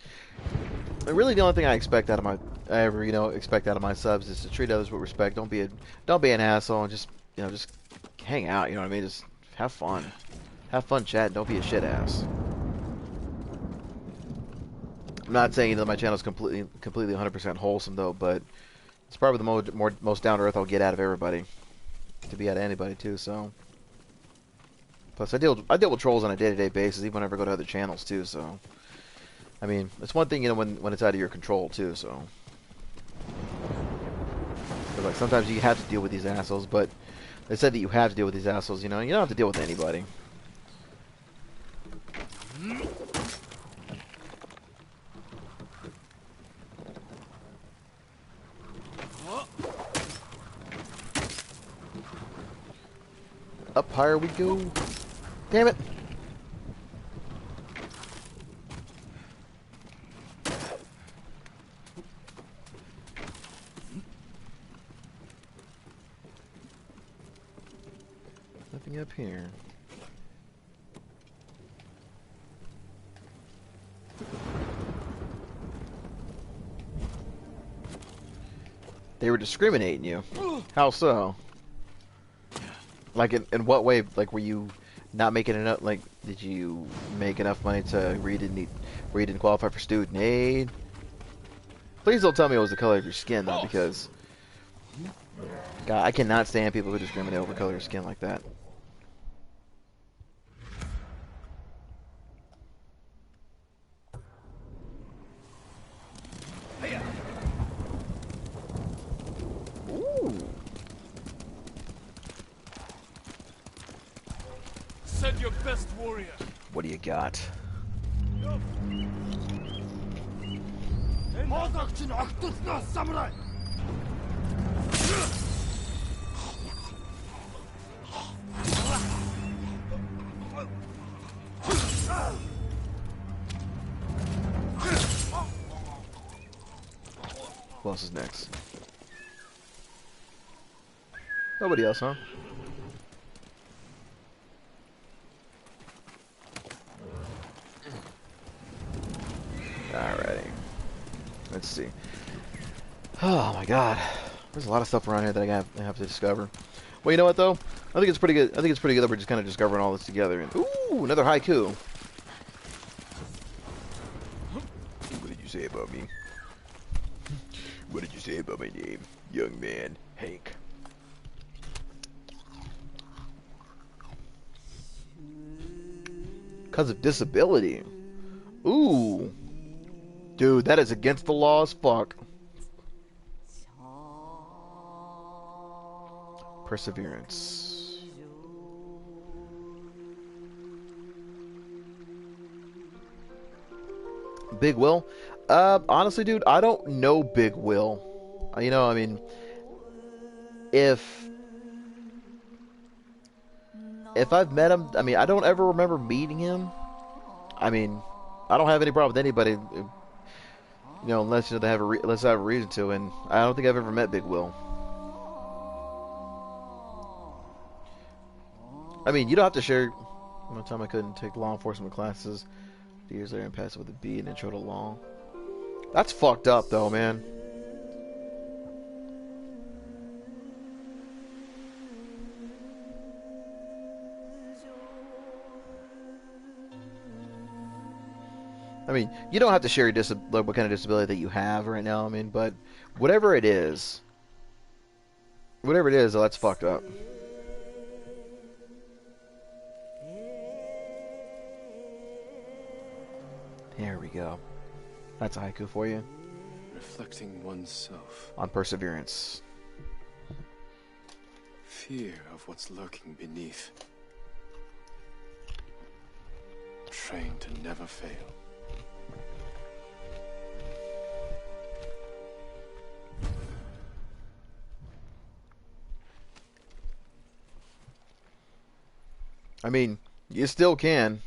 really the only thing I expect out of my subs is to treat others with respect. Don't be an asshole and just just hang out. You know what I mean? Just have fun. Have fun chatting. Don't be a shit ass. I'm not saying that my channel is completely 100% wholesome though, but it's probably the most down to earth I'll get out of everybody. To be out of anybody too. So plus I deal with trolls on a day-to-day basis, even whenever I go to other channels too. So I mean, it's one thing when it's out of your control too. So like sometimes you have to deal with these assholes, but they said that you have to deal with these assholes. You don't have to deal with anybody. Up higher we go. Damn it. Nothing up here. They were discriminating you. How so? Like in what way? Like were you not making enough? Like did you make enough money to where you didn't qualify for student aid? Please don't tell me it was the color of your skin though, because God, I cannot stand people who discriminate over color of skin like that. Ooh. Send your best warrior. What do you got? Samurai! Who else is next? Nobody else, huh? Alrighty. Let's see. Oh my god. There's a lot of stuff around here that I have to discover. Well, you know what though? I think it's pretty good. I think it's pretty good that we're just kind of discovering all this together. And ooh, another haiku. What did you say about me? What did you say about my name, young man, Hank? Because of disability. Ooh. Dude, that is against the law as fuck. Perseverance. Big Will? Honestly, dude, I don't know Big Will. I mean, if I've met him, I mean, I don't ever remember meeting him. I mean, I don't have any problem with anybody, unless they have unless I have a reason to, and I don't think I've ever met Big Will. I mean, you don't have to share. One time I couldn't take law enforcement classes. 2 years later, and passed it with a B and intro to law. That's fucked up, though, man. I mean, you don't have to share your what kind of disability that you have right now. I mean, but whatever it is, that's fucked up. There we go. That's a haiku for you. reflecting oneself. On perseverance. Fear of what's lurking beneath. Trained to never fail. I mean, you still can.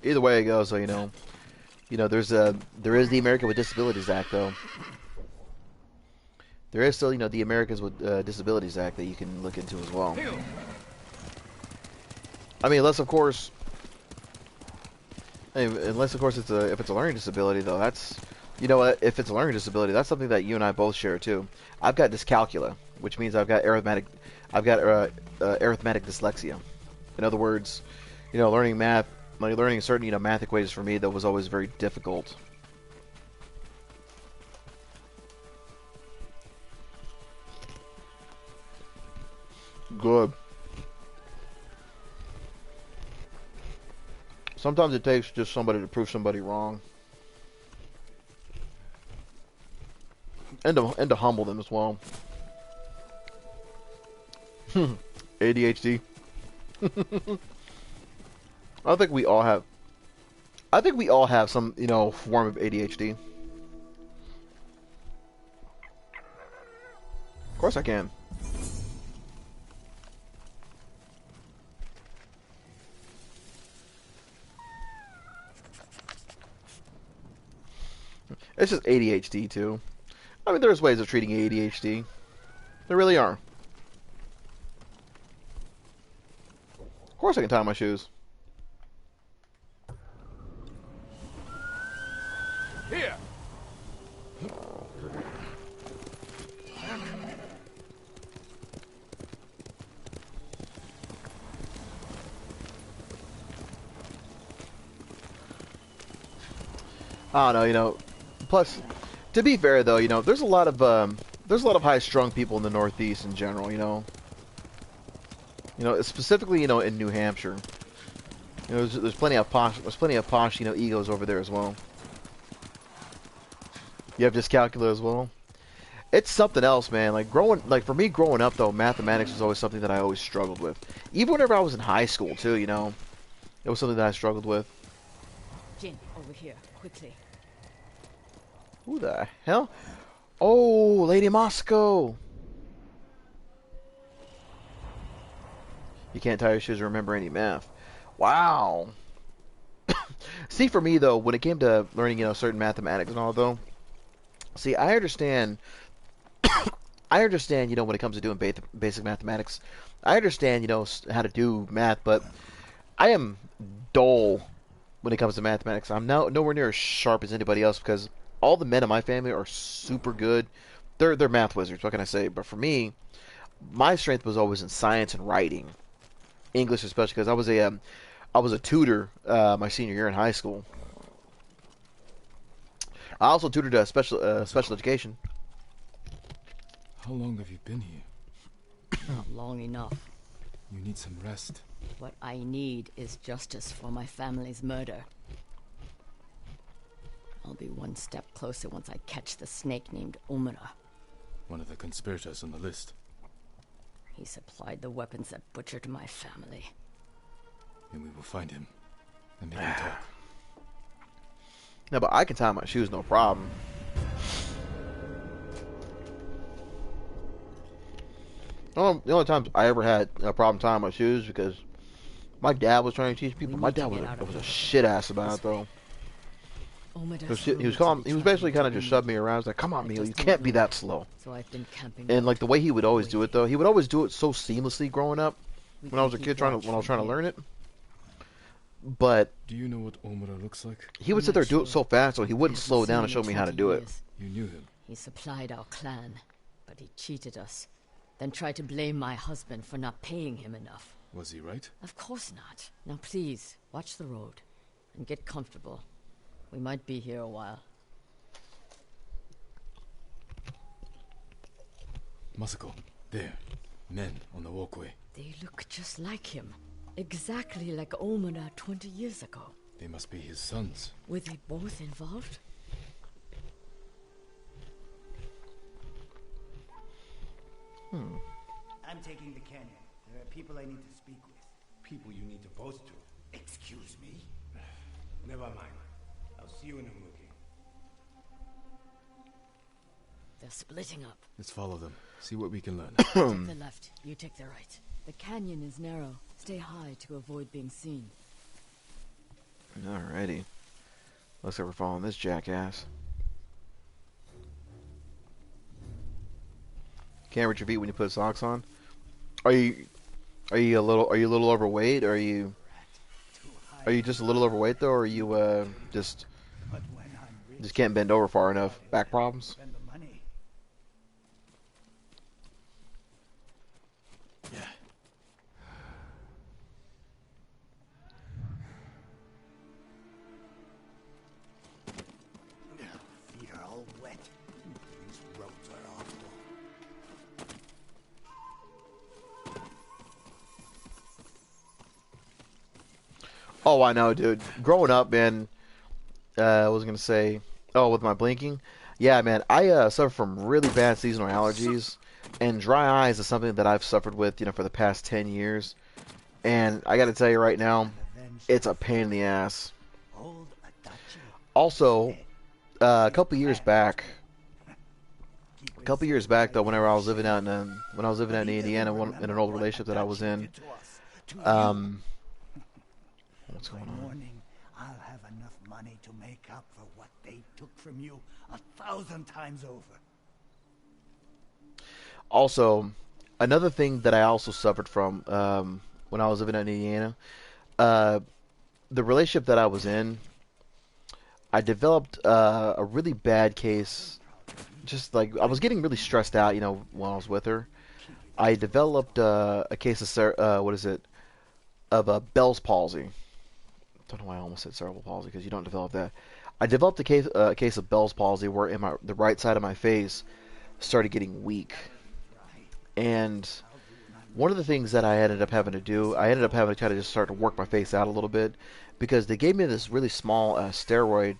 Either way it goes, so there is the American with Disabilities Act, though. There is still, the Americans with Disabilities Act that you can look into as well. I mean, unless of course it's if it's a learning disability, though. That's, if it's a learning disability, that's something that you and I both share too. I've got dyscalculia, which means I've got arithmetic dyslexia. In other words, learning math, learning certain math equations for me, that was always very difficult. Good. Sometimes it takes just somebody to prove somebody wrong, and to humble them as well. ADHD. I think we all have some, form of ADHD. Of course I can. It's just ADHD too. I mean, there's ways of treating ADHD. There really are. Of course I can tie my shoes. Here. I don't know, plus, to be fair though, there's a lot of high-strung people in the Northeast in general, specifically, in New Hampshire. There's plenty of posh, egos over there as well. You have dyscalculia as well. It's something else, man. For me growing up though, mathematics was always something that I always struggled with. Even whenever I was in high school too, it was something that I struggled with. Jin, over here, quickly. Who the hell? Oh, Lady Moscow. You can't tie your shoes or remember any math. Wow. See, for me though, when it came to learning, certain mathematics and all, though, see, I understand. I understand, when it comes to doing basic mathematics. I understand, how to do math, but I am dull when it comes to mathematics. I'm nowhere near as sharp as anybody else, because all the men in my family are super good. They're math wizards. What can I say? But for me, my strength was always in science and writing, English especially, because I was a tutor my senior year in high school. I also tutored special education. How long have you been here? Not long enough. You need some rest. What I need is justice for my family's murder. I'll be one step closer once I catch the snake named Omura. One of the conspirators on the list. He supplied the weapons that butchered my family. And we will find him and make him talk. No, but I can tie my shoes, no problem. The only times I ever had a problem tying my shoes because my dad was trying to teach people. My dad was a shit ass about it though. He was basically kind of just shoved me around. He's like, "Come on, Neil, you can't be that slow." So I've been camping. And the way he would always do it though, he would always do it so seamlessly growing up. When I was a kid, when I was trying to learn it. But do you know what Omura looks like? He would sit there and do it so fast, so he wouldn't slow down and show me how to do it. You knew him. He supplied our clan, but he cheated us. Then tried to blame my husband for not paying him enough. Was he right? Of course not. Now please, watch the road. And get comfortable. We might be here a while. Masako, there. Men on the walkway. They look just like him. Exactly like Omura 20 years ago. They must be his sons. Were they both involved? I'm taking the canyon. There are people I need to speak with. People you need to boast to. Excuse me? Never mind. I'll see you in Umugi. They're splitting up. Let's follow them. See what we can learn. Take the left, you take the right. The canyon is narrow. Stay high to avoid being seen. Alrighty. Looks like we're following this jackass. Can't reach your feet when you put socks on. Are you a little overweight? Or are you just a little overweight though, or are you just can't bend over far enough? Back problems? Spend the money. Feet are all wet. These roads are awful. Oh, I know, dude. Growing up, man, I was gonna say, oh, with my blinking, yeah, man, I suffer from really bad seasonal allergies, and dry eyes is something that I've suffered with, for the past 10 years, and I gotta tell you right now, it's a pain in the ass. Old Adachi. Also, a couple years back, though, whenever I was living out in Indiana, in an old relationship that I was in, what's going on? Morning, I'll have enough money to make up for what they took from you 1,000 times over. Also, another thing that I also suffered from when I was living in Indiana, the relationship that I was in, I developed a really bad case. Just like I was getting really stressed out, when I was with her. I developed a case of of Bell's palsy. Don't know why I almost said cerebral palsy, because you don't develop that. I developed a case of Bell's palsy where the right side of my face started getting weak. And one of the things that I ended up having to do, I ended up having to kind of just start to work my face out a little bit, because they gave me this really small steroid,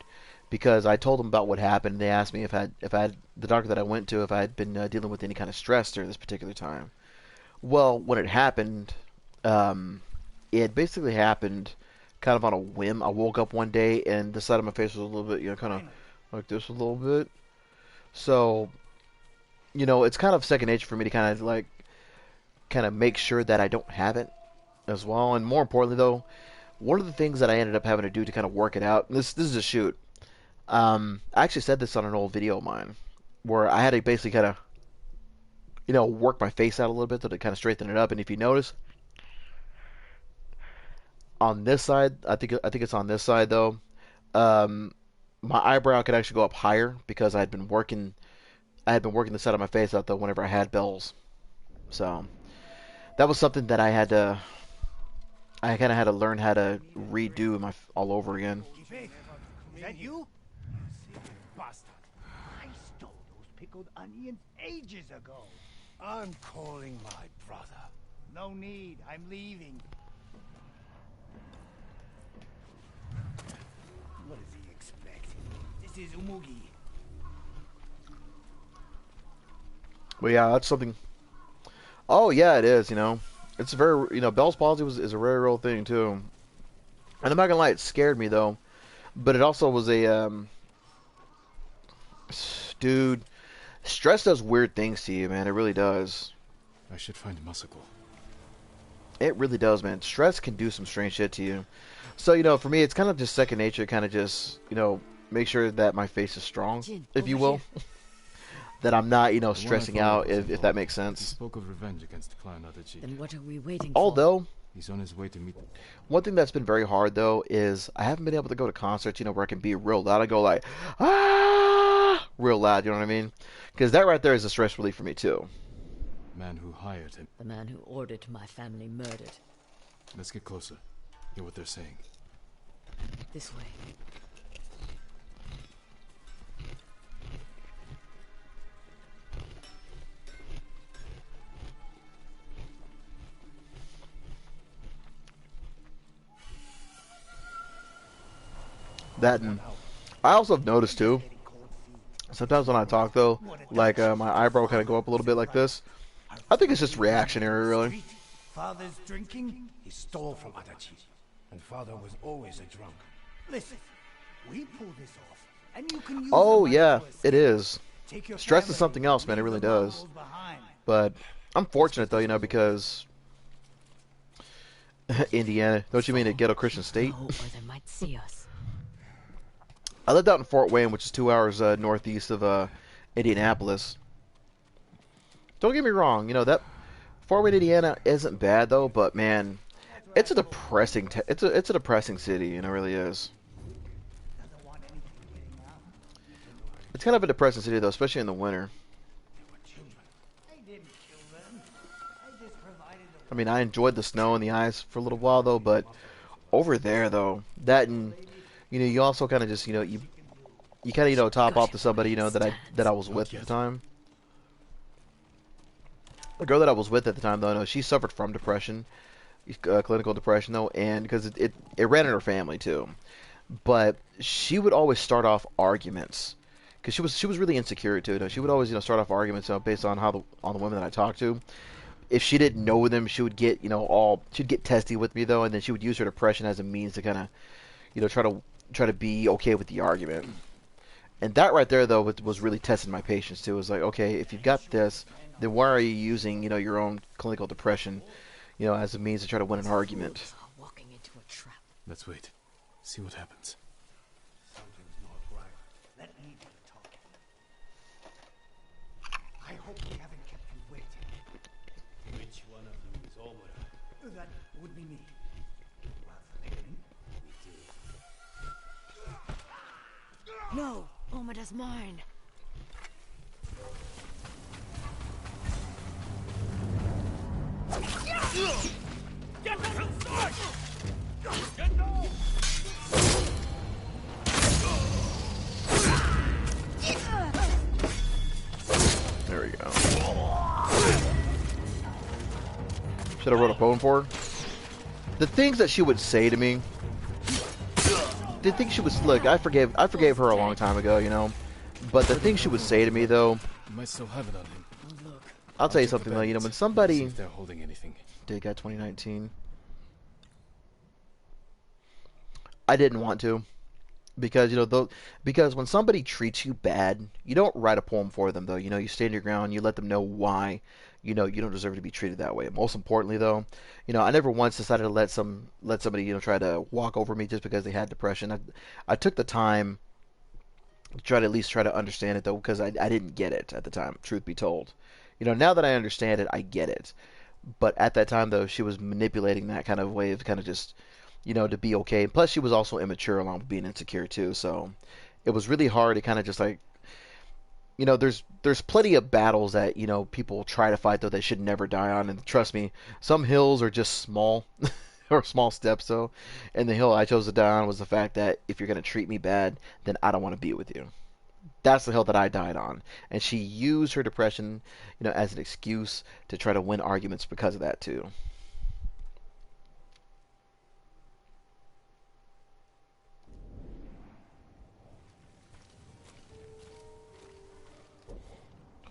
because I told them about what happened. They asked me if the doctor that I went to, if I had been dealing with any kind of stress during this particular time. Well, when it happened, it basically happened kind of on a whim. I woke up one day and the side of my face was a little bit, kind of like this a little bit. So, it's kind of second nature for me to kind of make sure that I don't have it as well. And more importantly, though, one of the things that I ended up having to do to kind of work it out, this is a shoot. I actually said this on an old video of mine, where I had to basically kind of, work my face out a little bit to kind of straighten it up. And if you notice, on this side, I think it's on this side though, my eyebrow could actually go up higher because I had been working the side of my face out though whenever I had bells. So that was something that I kind of had to learn how to redo all over again. Is that you? Bastard. I stole those pickled onions ages ago. I'm calling my brother. No need. I'm leaving. What does he expect? This is Umugi. Well, yeah, that's something. Oh, yeah, it is. It's a very, Bell's palsy is a very real thing too. And I'm not gonna lie, it scared me though. But it also was dude, stress does weird things to you, man. It really does. I should find Masako. It really does, man. Stress can do some strange shit to you. So, for me, it's kind of just second nature, kind of just, make sure that my face is strong, if you will. That I'm not, stressing out, if that makes He sense. spoke of revenge against Clan Adachi. Then what are we waiting for? Although, He's on his way to meet them. one thing that's been very hard, though, is I haven't been able to go to concerts, where I can be real loud. I go like, ah, real loud, you know what I mean? Because that right there is a stress relief for me, too. Man who hired him. The man who ordered my family murdered. Let's get closer. Hear what they're saying. This way. That and I also have noticed too. Sometimes when I talk though, like my eyebrow kind of go up a little bit like this. I think it's just reactionary, really. Father's drinking, he stole from Adachi. And father was always a drunk. Listen, we pull this off, and you can use the Oh money yeah, to escape. it is. Take your Stress is family, something else, man. It leave really the does. Mongols behind. But I'm fortunate though, you know, because Indiana. Don't you mean a ghetto Christian state? Go, or they might see us. I lived out in Fort Wayne, which is 2 hours northeast of Indianapolis. Don't get me wrong, you know that Fort Wayne, Indiana, isn't bad though. But man, it's a depressing. It's a depressing city, you know, it really is. It's kind of a depressing city though, especially in the winter. I mean, I enjoyed the snow and the ice for a little while though, but over there though, that and you know, you also kind of just, you know, you kind of, you know, top off to somebody, you know, that I was with at the time. The girl that I was with at the time though, no, she suffered from depression, clinical depression though, and because it ran in her family too. But she would always start off arguments because she was really insecure too. You know, she would always, you know, start off arguments, you know, based on on the women that I talked to. If she didn't know them, she would get, you know, she'd get testy with me though, and then she would use her depression as a means to kind of, you know, try to be okay with the argument. And that right there though was really testing my patience too. It was like, okay, if you've got this, then why are you using, you know, your own clinical depression, you know, as a means to try to win an argument? Walking into a trap. Let's wait. See what happens. Something's not right. Let me do the talking. I hope we haven't kept you waiting. Which one of you is Omura? That would be me. Well, listening. No, Omada's mine. Get the sword! Get no! There we go. Should I wrote a poem for her? The things that she would say to me. The things she was look, I forgave her a long time ago, you know. But the things she would say to me though, You might still have it on him. I'll tell you something though, you know, when See somebody if they're holding anything. Dig at 2019. I didn't want to. Because, you know, because when somebody treats you bad, you don't write a poem for them though. You know, you stand your ground, you let them know why, you know, you don't deserve to be treated that way. Most importantly though, you know, I never once decided to let somebody, you know, try to walk over me just because they had depression. I took the time to try to at least try to understand it though, because I didn't get it at the time, truth be told. You know, now that I understand it, I get it. But at that time though, she was manipulating that kind of way of kind of just, you know, to be okay. And plus, she was also immature along with being insecure too. So it was really hard to kind of just like, you know, there's plenty of battles that, you know, people try to fight though they should never die on. And trust me, some hills are just small or small steps though. And the hill I chose to die on was the fact that if you're gonna treat me bad, then I don't want to be with you. That's the hill that I died on. And she used her depression, you know, as an excuse to try to win arguments because of that too.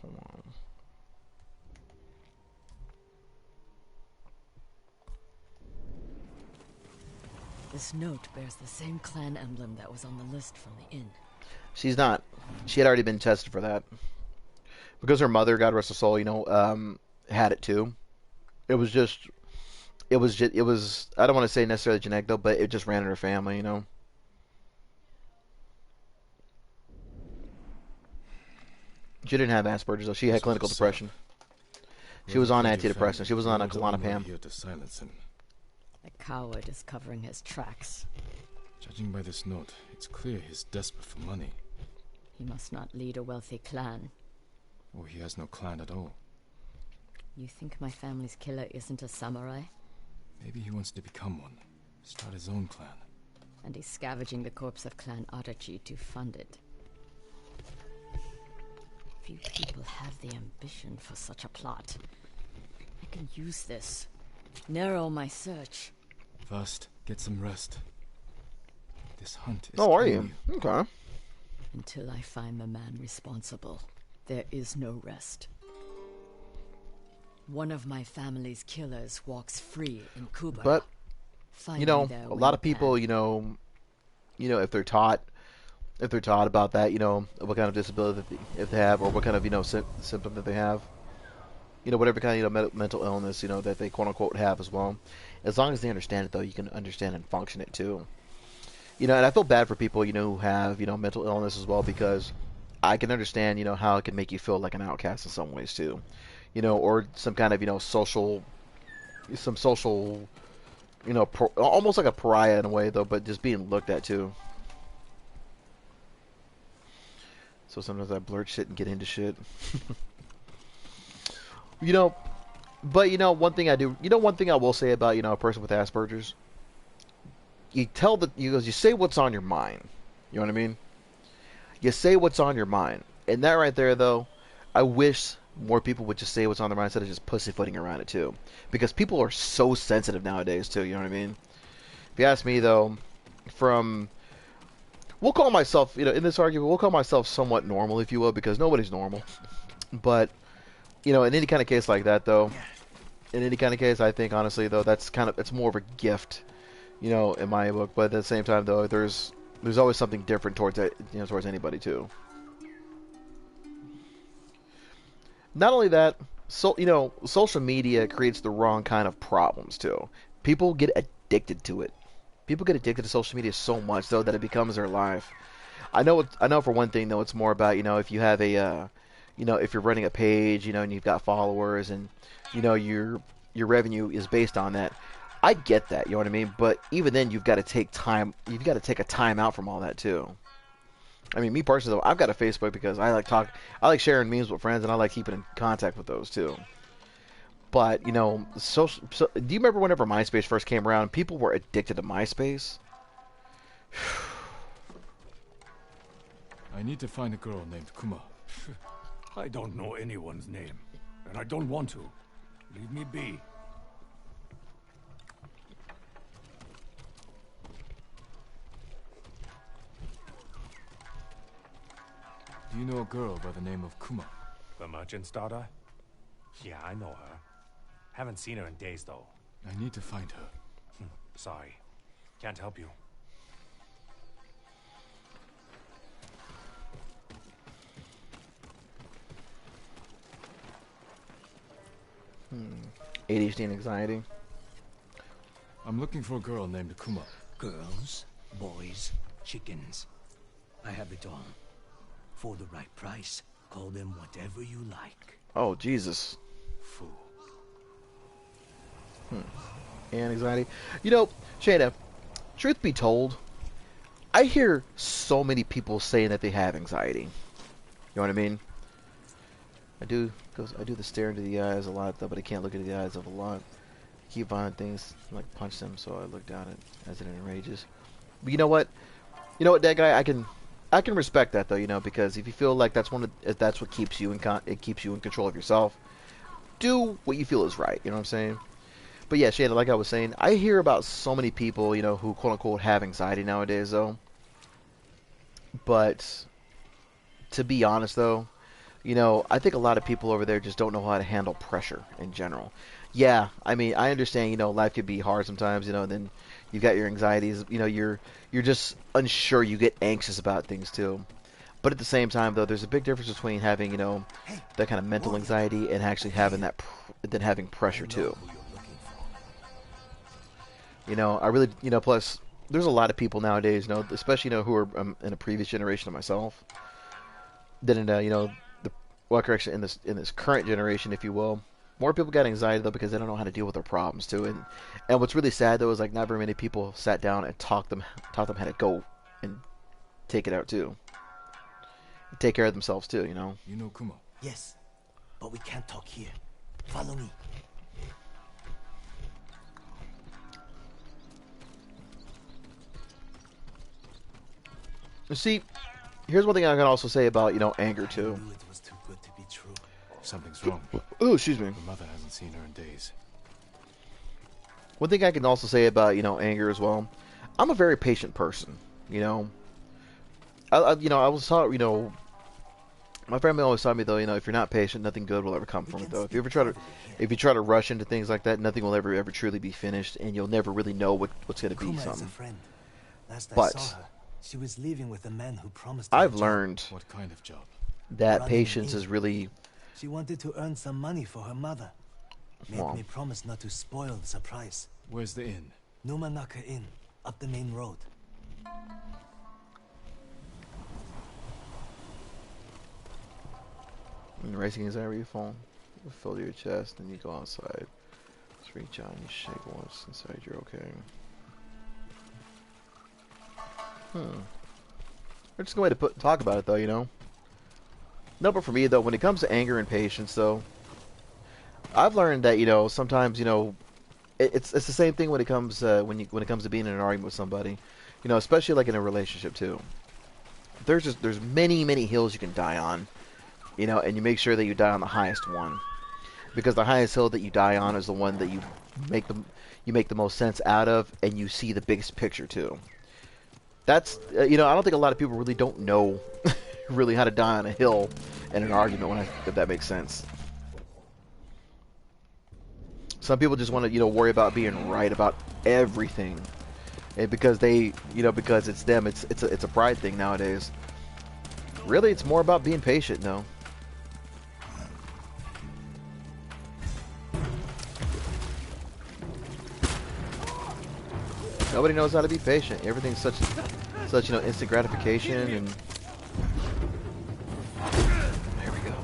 Come on. This note bears the same clan emblem that was on the list from the inn. She's not. She had already been tested for that. Because her mother, God rest her soul, you know, had it too. It was just, it was, I don't want to say necessarily genetic though, but it just ran in her family, you know. She didn't have Asperger's though. She had clinical depression. She was on antidepressants. She was on a Klonopam. Here to silence him. The coward is covering his tracks. Judging by this note, it's clear he's desperate for money. He must not lead a wealthy clan. Or he has no clan at all. You think my family's killer isn't a samurai? Maybe he wants to become one. Start his own clan. And he's scavenging the corpse of Clan Adachi to fund it. Few people have the ambition for such a plot. I can use this. Narrow my search. First, get some rest. This hunt is Oh, are killing you? Okay. Until I find the man responsible, there is no rest. One of my family's killers walks free in Kuba. But Find you me know, there a when lot you of people, can. if they're taught about that, what kind of disability if they have, or what kind of symptom that they have, whatever kind of mental illness that they quote unquote have as well. As long as they understand it, though, you can understand and function it too. And I feel bad for people who have mental illness as well, because I can understand how it can make you feel like an outcast in some ways too, or some kind of social almost like a pariah in a way though, but just being looked at too. So sometimes I blurt shit and get into shit. you know, but one thing I do, one thing I will say about a person with Asperger's, you say what's on your mind. You know what I mean? You say what's on your mind, and that right there though, I wish more people would just say what's on their mind instead of just pussyfooting around it too, because people are so sensitive nowadays too. You know what I mean? If you ask me though, we'll call myself, in this argument, we'll call myself somewhat normal, if you will, because nobody's normal. But, in any kind of case like that, though, in any kind of case, I think, honestly, though, it's more of a gift, in my book. But at the same time, though, there's always something different towards it, towards anybody, too. Not only that, social media creates the wrong kind of problems, too. People get addicted to it. People get addicted to social media so much, though, that it becomes their life. I know for one thing, though, it's more about, if you have if you're running a page, and you've got followers, and, your revenue is based on that. I get that, you know what I mean? But even then, you've got to take a time out from all that, too. I mean, me personally, though, I've got a Facebook because I like sharing memes with friends, and I like keeping in contact with those, too. But, do you remember whenever MySpace first came around, people were addicted to MySpace? I need to find a girl named Kuma. I don't know anyone's name, and I don't want to. Leave me be. Do you know a girl by the name of Kuma? The merchant's daughter? Yeah, I know her. Haven't seen her in days, though. I need to find her. Sorry. Can't help you. 80s and anxiety. I'm looking for a girl named Kuma. Girls, boys, chickens. I have it all. For the right price, call them whatever you like. Oh, Jesus. Fool. And anxiety. Shayna, truth be told, I hear so many people saying that they have anxiety. You know what I mean? I do the stare into the eyes a lot, though, but I can't look into the eyes of a lot. I keep violent things, like punch them, so I look down as it enrages. But you know what? That guy, I can respect that, though, because if you feel like that's what keeps you it keeps you in control of yourself, do what you feel is right. You know what I'm saying? But yeah, Shayna, like I was saying, I hear about so many people, who quote unquote have anxiety nowadays, though. But to be honest, though, I think a lot of people over there just don't know how to handle pressure in general. Yeah, I mean, I understand, life could be hard sometimes, and then you've got your anxieties, you're just unsure, you get anxious about things too. But at the same time, though, there's a big difference between having, that kind of mental anxiety and actually having then having pressure too. I really, plus there's a lot of people nowadays, especially, who are in a previous generation of myself, that in, in this current generation, if you will, more people got anxiety though because they don't know how to deal with their problems too. And what's really sad though is like not very many people sat down and taught them how to go and take it out too, take care of themselves too. You know Kuma? Yes, but we can't talk here. Follow me. See, here's one thing I can also say about anger too. I knew it was too good to be true. Something's wrong. Oh, excuse me. Her mother hasn't seen her in days. One thing I can also say about anger as well, I'm a very patient person. You know, I was taught, my family always taught me though, if you're not patient, nothing good will ever come from it though. If you try to rush into things like that, nothing will ever truly be finished, and you'll never really know what's going to be Kuma is a something. friend. Last I But saw her, she was leaving with a man who promised her a I've job. learned What kind of job? that Running patience an is inn. really, She wanted to earn some money for her mother. Made well, me promise not to spoil the surprise. Where's the inn? Numanaka Inn, up the main road. when racing anxiety you fall, you fill your chest, and you go outside. Just reach out and you shake once inside. You're okay. That's just a way to talk about it, though. No, but for me, though, when it comes to anger and patience, though, I've learned that sometimes it's the same thing when it comes when it comes to being in an argument with somebody, especially like in a relationship too. There's many hills you can die on, and you make sure that you die on the highest one, because the highest hill that you die on is the one that you make the most sense out of, and you see the biggest picture too. That's I don't think a lot of people really don't know really how to die on a hill in an argument, if that makes sense. Some people just want to worry about being right about everything, and because because it's them, it's a pride thing nowadays. Really, it's more about being patient, though. Nobody knows how to be patient. Everything's such instant gratification, and there we go.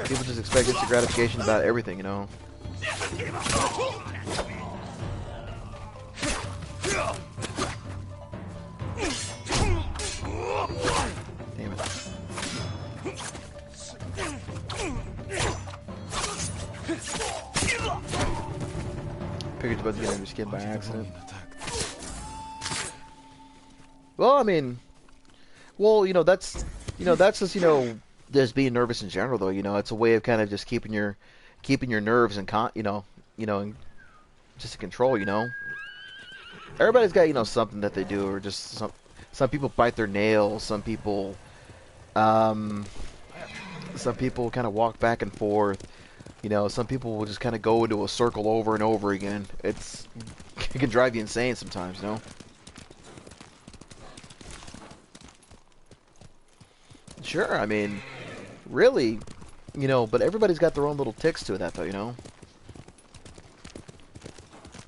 People just expect instant gratification about everything, Damn it. Figured about to get under your skin by accident. Well, I mean, that's just being nervous in general, though. It's a way of kind of just keeping your nerves and and just in control. Everybody's got something that they do, or just some people bite their nails, some people kind of walk back and forth. Some people will just kind of go into a circle over and over again. It can drive you insane sometimes, Sure, I mean, really, but everybody's got their own little ticks to that, though,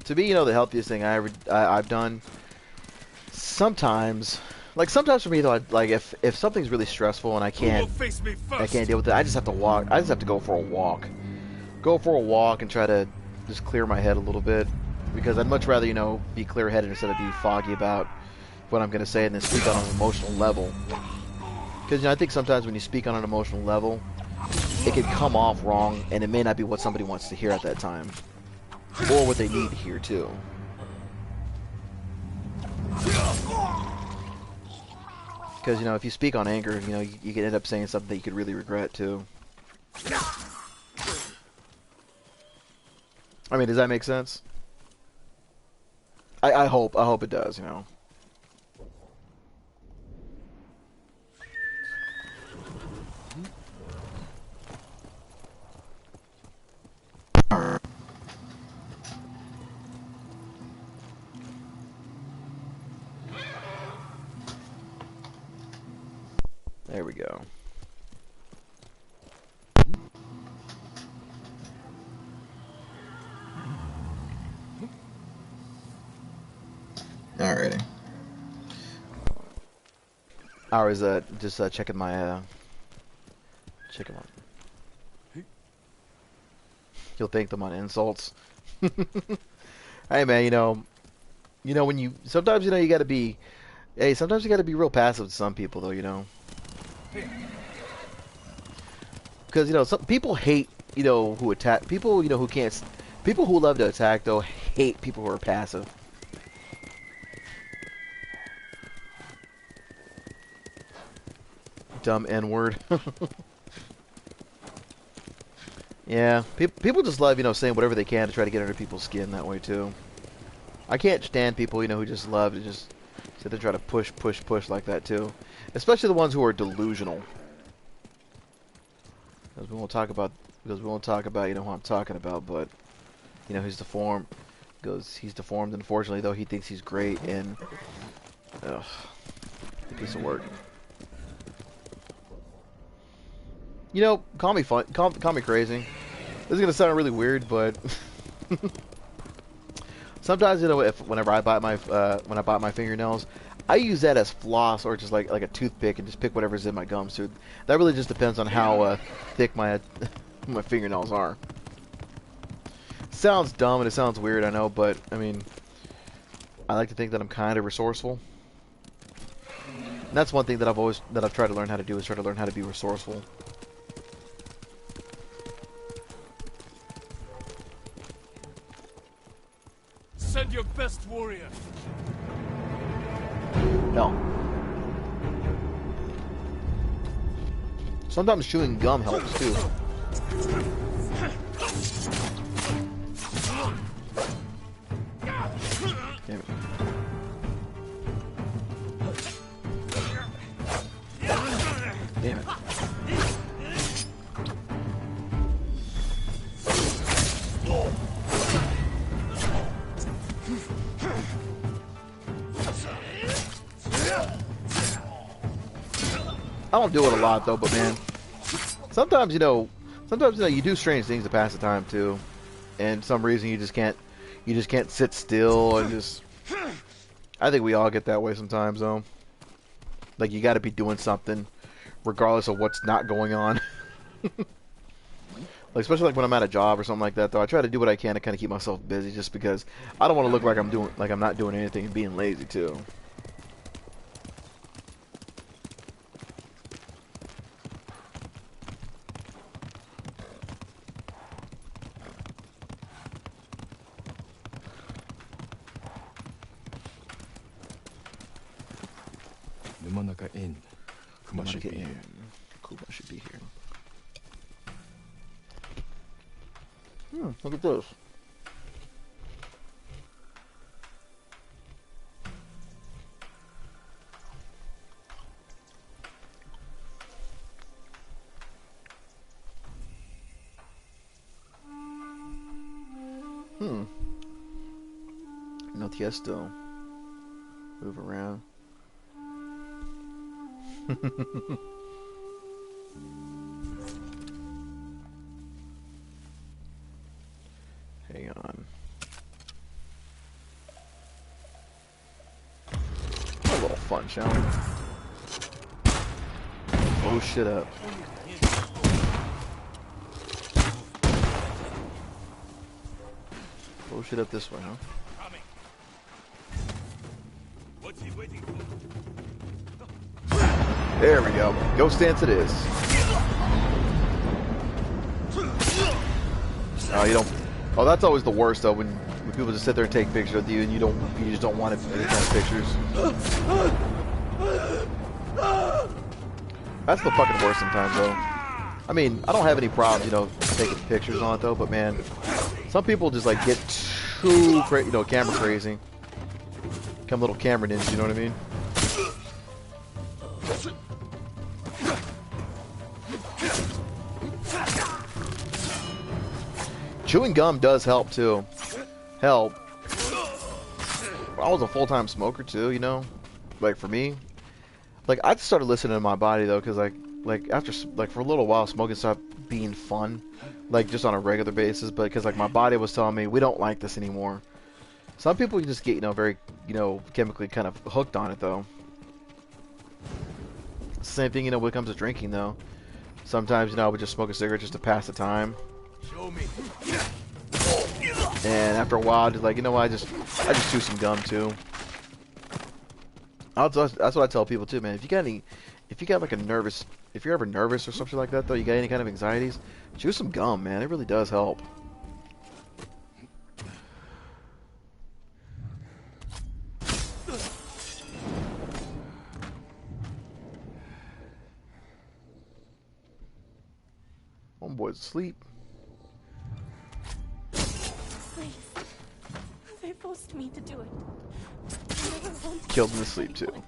To me, the healthiest thing I've done, sometimes for me, though, if something's really stressful and I can't deal with it, I just have to walk. I just have to go for a walk. Go for a walk and try to just clear my head a little bit, because I'd much rather, be clear-headed instead of be foggy about what I'm going to say and then speak on an emotional level. Because I think sometimes when you speak on an emotional level, it can come off wrong, and it may not be what somebody wants to hear at that time, or what they need to hear too. Because if you speak on anger, you can end up saying something that you could really regret too. I mean, does that make sense? I hope it does. There we go. Alrighty. I was just checking my checking on. You'll thank them on insults. Hey man, when you sometimes you gotta be. Hey, sometimes you gotta be real passive to some people though, Because some people hate who attack people who can't. People who love to attack though hate people who are passive. Dumb N-word. Yeah, people just love saying whatever they can to try to get under people's skin that way too. I can't stand people, who just love to just sit there and try to push like that too. Especially the ones who are delusional. Because we won't talk about, who I'm talking about, but, he's deformed. He's deformed, unfortunately, though he thinks he's great, and, ugh, a piece of work. Call me call me crazy. This is gonna sound really weird, but sometimes, whenever I bite my fingernails, I use that as floss or just like a toothpick and just pick whatever's in my gums. So that really just depends on how thick my my fingernails are. Sounds dumb and it sounds weird, I know, but I mean, I like to think that I'm kind of resourceful. And that's one thing that I've tried to learn how to do, is try to learn how to be resourceful. Send your best warrior. Hell. Sometimes chewing gum helps too. Damn it. Damn it. I don't do it a lot though, but man, sometimes you do strange things to pass the time too, and for some reason you just can't sit still and just. I think we all get that way sometimes though. Like you got to be doing something, regardless of what's not going on. Like especially like when I'm at a job or something like that though, I try to do what I can to kind of keep myself busy, just because I don't want to look like I'm not doing anything and being lazy too. Numanaka Inn. Kuma should be here. Kuma should be here. Look at this. No Tiesto. Move around. Hang on. A little fun, shall we? Oh shit up. Oh shit up this way, huh? What's he waiting for? There we go. Ghost dance it is. Oh, you don't. Oh, that's always the worst though, when people just sit there and take pictures with you and you just don't want any kind of pictures. That's the fucking worst sometimes though. I mean, I don't have any problems, taking pictures on it though, but man, some people just like get too camera crazy. Become little camera ninjas, you know what I mean? Chewing gum does help too. I was a full-time smoker too, like for me. Like I started listening to my body though, because after for a little while smoking stopped being fun, like just on a regular basis. But because my body was telling me we don't like this anymore. Some people just get very chemically kind of hooked on it though. Same thing when it comes to drinking though. Sometimes I would just smoke a cigarette just to pass the time. Show me. And after a while, just what, I just chew some gum too. That's what I tell people too, man. If you're ever nervous or something like that though, you got any kind of anxieties, chew some gum, man. It really does help. Homeboy's asleep. Please. They forced me to do it. I never wanted Killed to in his sleep too. anyone.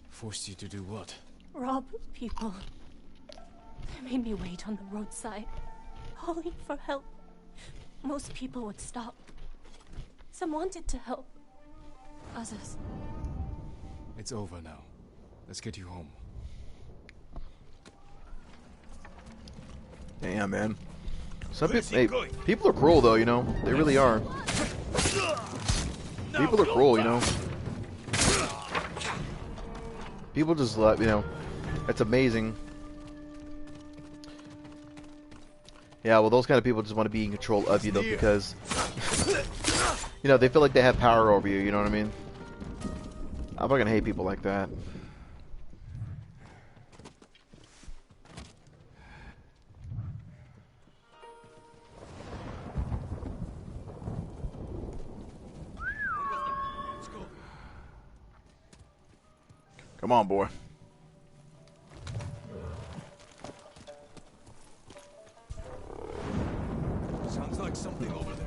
Forced you to do what? Rob people. They made me wait on the roadside, calling for help. Most people would stop. Some wanted to help. Others. It's over now. Let's get you home. Damn, man. Some people, hey, people are cruel though, you know. They really are. People are cruel, you know. People just let, you know. It's amazing. Yeah, well, those kind of people just want to be in control of you though, because you know, they feel like they have power over you. You know what I mean? I fucking hate people like that. Come on, boy. Sounds like something over there.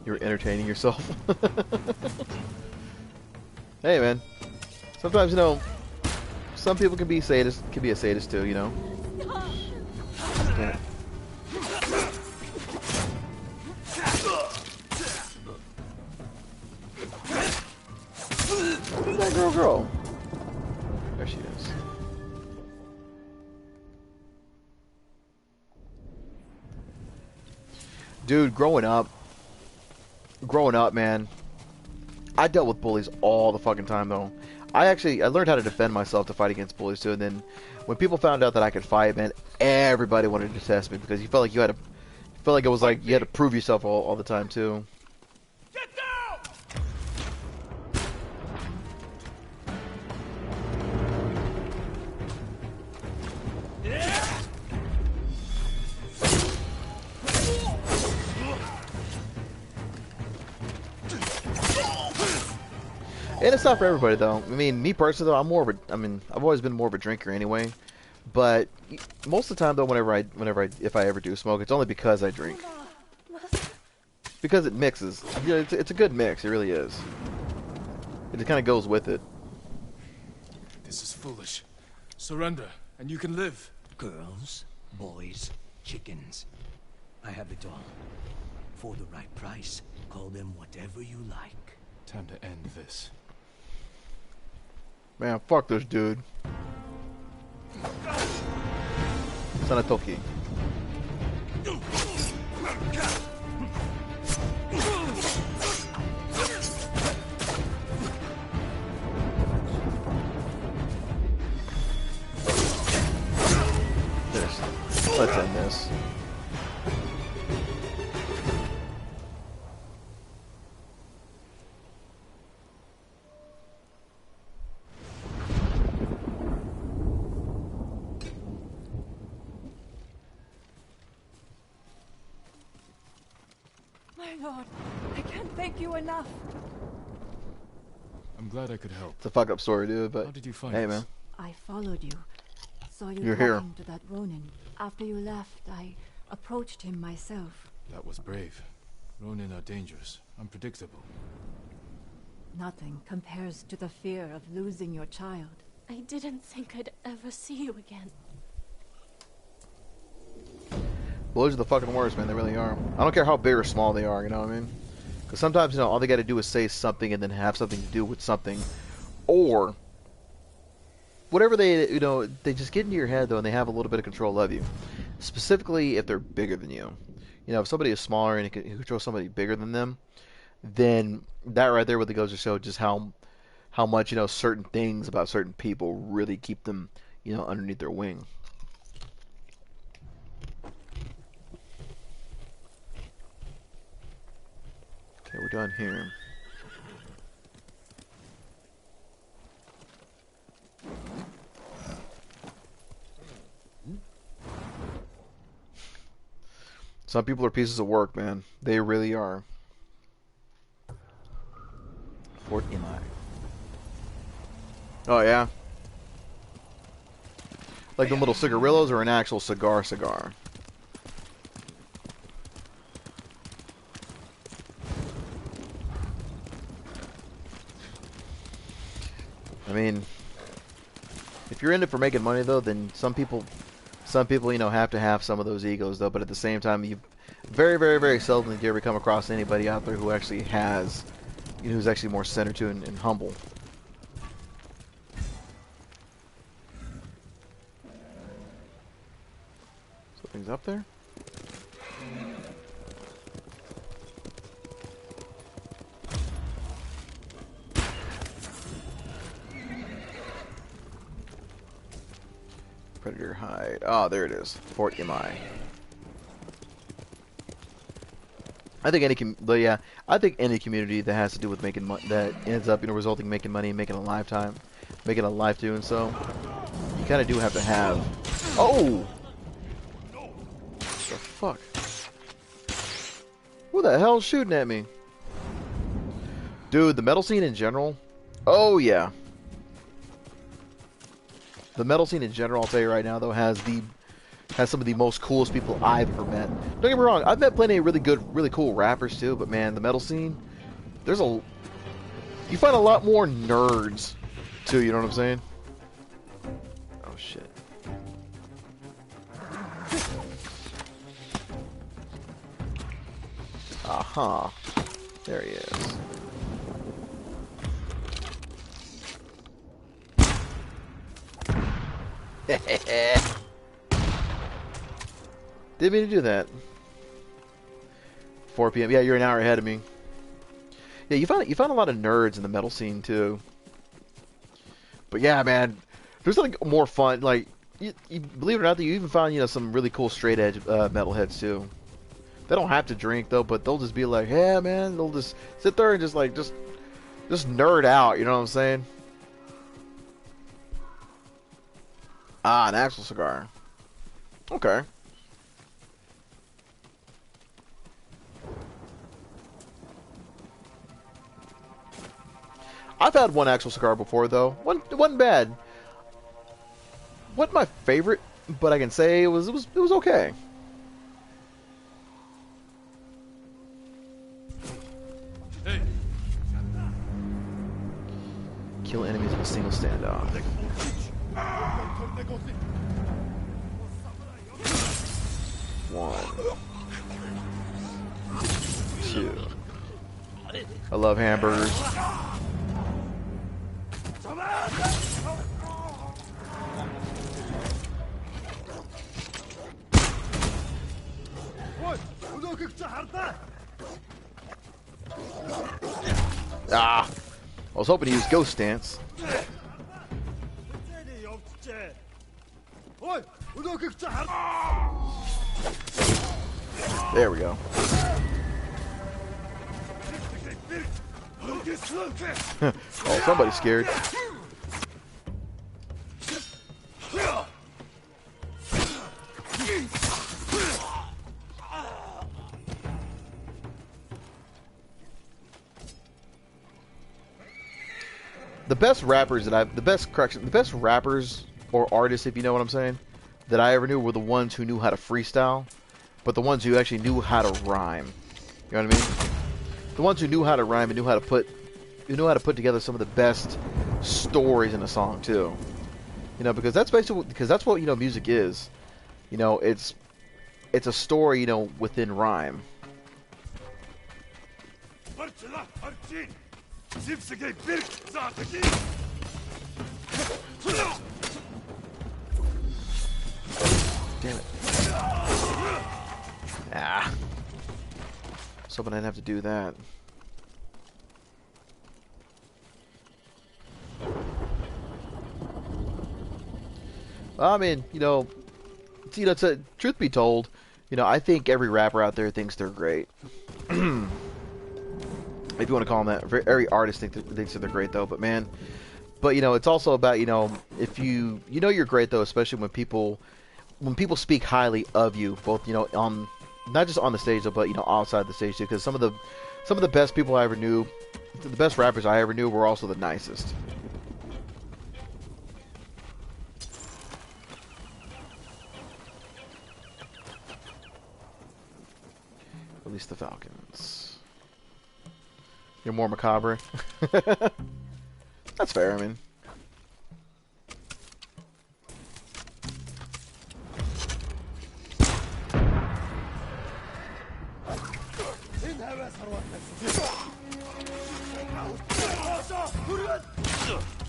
You're entertaining yourself. Hey, man. Sometimes, you know, some people can be sadists, can be a sadist too, you know. Yeah. Where's that girl? There she is. Dude, growing up, man, I dealt with bullies all the fucking time, though. I learned how to defend myself to fight against bullies, too, and then when people found out that I could fight, man, everybody wanted to test me, because you felt like it was like you had to prove yourself all the time, too. Get down! And it's not for everybody, though. I mean, me personally, though, I've always been more of a drinker anyway. But most of the time, though, if I ever do smoke, it's only because I drink. Because it mixes. You know, it's a good mix. It really is. It just kind of goes with it. This is foolish. Surrender, and you can live. Girls, boys, chickens. I have it all. For the right price, call them whatever you like. Time to end this. Man, fuck this dude. Sanatoki. Let's end this. My lord, I can't thank you enough. I'm glad I could help. It's a fuck up story, dude, but How did you find hey, us? man. I followed you. Saw you You're here. talking to that Ronin. After you left, I approached him myself. That was brave. Ronin are dangerous, unpredictable. Nothing compares to the fear of losing your child. I didn't think I'd ever see you again. Bullies are the fucking worst, man. They really are. I don't care how big or small they are, you know what I mean? Because sometimes, you know, all they got to do is say something and then have something to do with something. Or whatever they, you know, they just get into your head, though, and they have a little bit of control of you. Specifically if they're bigger than you. You know, if somebody is smaller and you can control somebody bigger than them, then that right there really goes to show just how much, you know, certain things about certain people really keep them, you know, underneath their wing. Okay, we're done here. Some people are pieces of work, man. They really are. Fort Eli. Oh, yeah? Like the little cigarillos or an actual cigar? I mean, if you're in it for making money though, then some people, you know, have to have some of those egos though. But at the same time, you very, very, very seldom do you ever come across anybody out there who actually has, you know, who's actually more centered to and humble. Something's up there. Predator hide. Oh, there it is. Fort MI. I think any community that has to do with making money, that ends up, you know, resulting in making money and making a life doing so, you kind of do have to have. Oh, what the fuck? Who the hell's shooting at me, dude? The metal scene in general. Oh yeah. The metal scene in general, I'll tell you right now, though, has some of the most coolest people I've ever met. Don't get me wrong, I've met plenty of really good, really cool rappers too, but man, the metal scene, you find a lot more nerds too, you know what I'm saying? Oh shit. Aha. There he is. Didn't mean to do that. 4 p.m. Yeah, you're an hour ahead of me. Yeah, you found a lot of nerds in the metal scene too. But yeah, man, there's something more fun. Like, you believe it or not, that you even found, you know, some really cool straight edge metalheads too. They don't have to drink though, but they'll just be like, yeah, man, they'll just sit there and just nerd out. You know what I'm saying? Ah, an actual cigar. Okay. I've had one actual cigar before, though. It wasn't bad. Wasn't my favorite, but I can say it was okay. Hey. Kill enemies in a single standoff. One. Two. I love hamburgers. Ah! I was hoping to use Ghost Stance. There we go. Oh, somebody's scared. The best rappers or artists, if you know what I'm saying, that I ever knew were the ones who knew how to freestyle, but the ones who actually knew how to rhyme. You know what I mean? The ones who knew how to rhyme and knew how to put together some of the best stories in a song too. You know, because that's what, you know, music is. You know, it's a story, you know, within rhyme. Damn it. Ah. I was hoping I didn't have to do that. I mean, truth be told, you know, I think every rapper out there thinks they're great. If you want to call them that. Every artist thinks that they're great, though. But man, you know, it's also about, you know, if you know you're great, though, especially when people speak highly of you, both, you know, on not just on the stage, though, but, you know, outside the stage too. Because some of the best people I ever knew, the best rappers I ever knew, were also the nicest. Release the Falcons. You're more macabre. That's fair, I mean.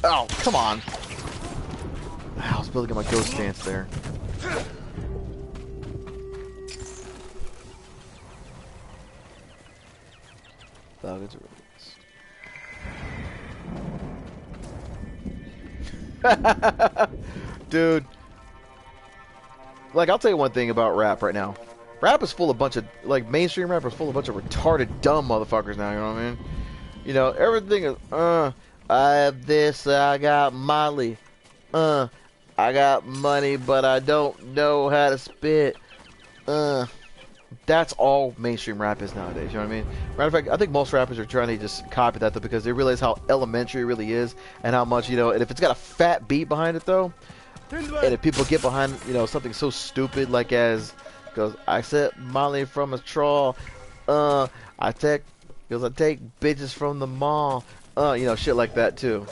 Oh, come on. I was building up my ghost stance there. Falcons are released. Dude. Like, I'll tell you one thing about rap right now. Rap is full of a bunch of, like, mainstream rap is full of a bunch of retarded, dumb motherfuckers now, you know what I mean? You know, everything is, I have this, I got Molly. I got money, but I don't know how to spit. That's all mainstream rap is nowadays, you know what I mean? Matter of fact, I think most rappers are trying to just copy that, though, because they realize how elementary it really is, and how much, you know, and if it's got a fat beat behind it, though, and if people get behind, you know, something so stupid like as, goes, I set Molly from a trawl, I take bitches from the mall, you know, shit like that too.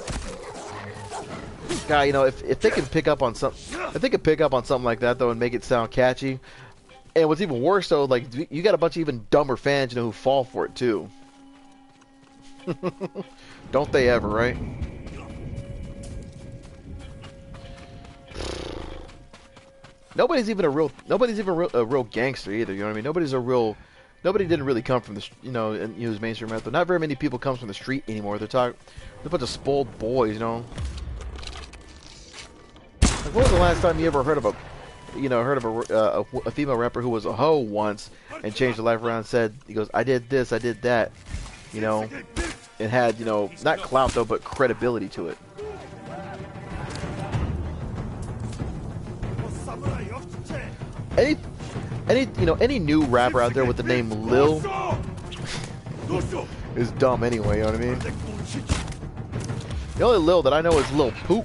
God, you know, if they can pick up on something like that though and make it sound catchy, and what's even worse though, like you got a bunch of even dumber fans, you know, who fall for it too. Don't they ever, right? Nobody's even a real gangster either. You know what I mean? Nobody didn't really come from the, you know, and use mainstream rap. Not very many people come from the street anymore. They're a bunch of spoiled boys, you know. Like, when was the last time you ever heard of a female rapper who was a hoe once and changed her life around and said, he goes, I did this, I did that, you know, and had, you know, not clout though, but credibility to it. Any new rapper out there with the name Lil is dumb anyway, you know what I mean? The only Lil that I know is Lil Poop.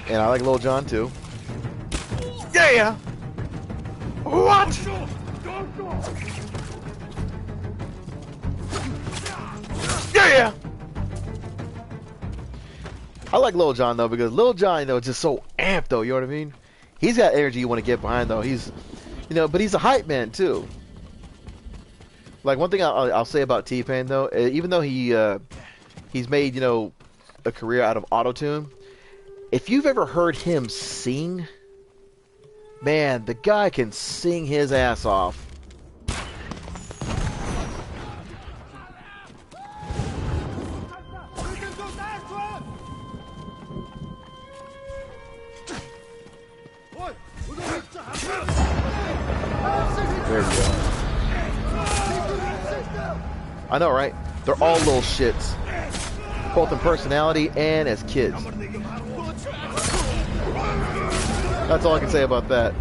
And I like Lil Jon too. Yeah! What? Yeah! I like Lil Jon though, because Lil Jon, you know, is just so amped though, you know what I mean? He's got energy you want to get behind though. He's, you know, but he's a hype man too. Like one thing I'll say about T-Pain though, even though he's made, you know, a career out of autotune, if you've ever heard him sing, man, the guy can sing his ass off. There we go. I know, right? They're all little shits, both in personality and as kids. That's all I can say about that.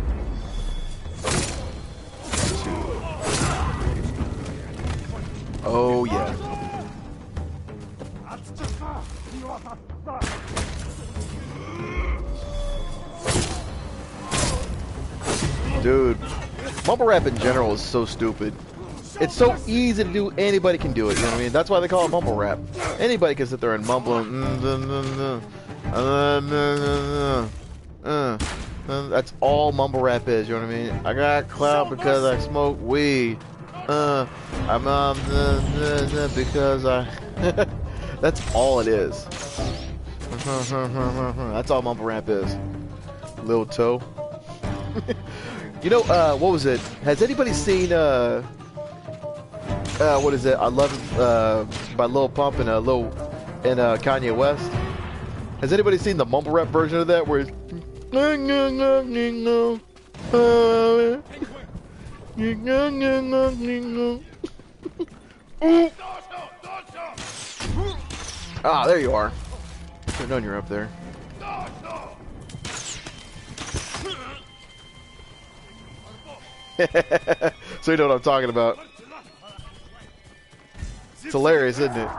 Oh yeah. Dude, mumble rap in general is so stupid. It's so easy to do, anybody can do it, you know what I mean? That's why they call it mumble rap. Anybody can sit there and mumble that's all mumble rap is, you know what I mean? I got clout because I smoke weed. I'm because I... That's all it is. That's all mumble rap is. Lil Toe. You know, what was it? Has anybody seen, what is it? I Love It, by Lil Pump and Kanye West? Has anybody seen the mumble rap version of that where it's... Ah, there you are. Should have known you're up there. So you know what I'm talking about. It's hilarious, isn't it?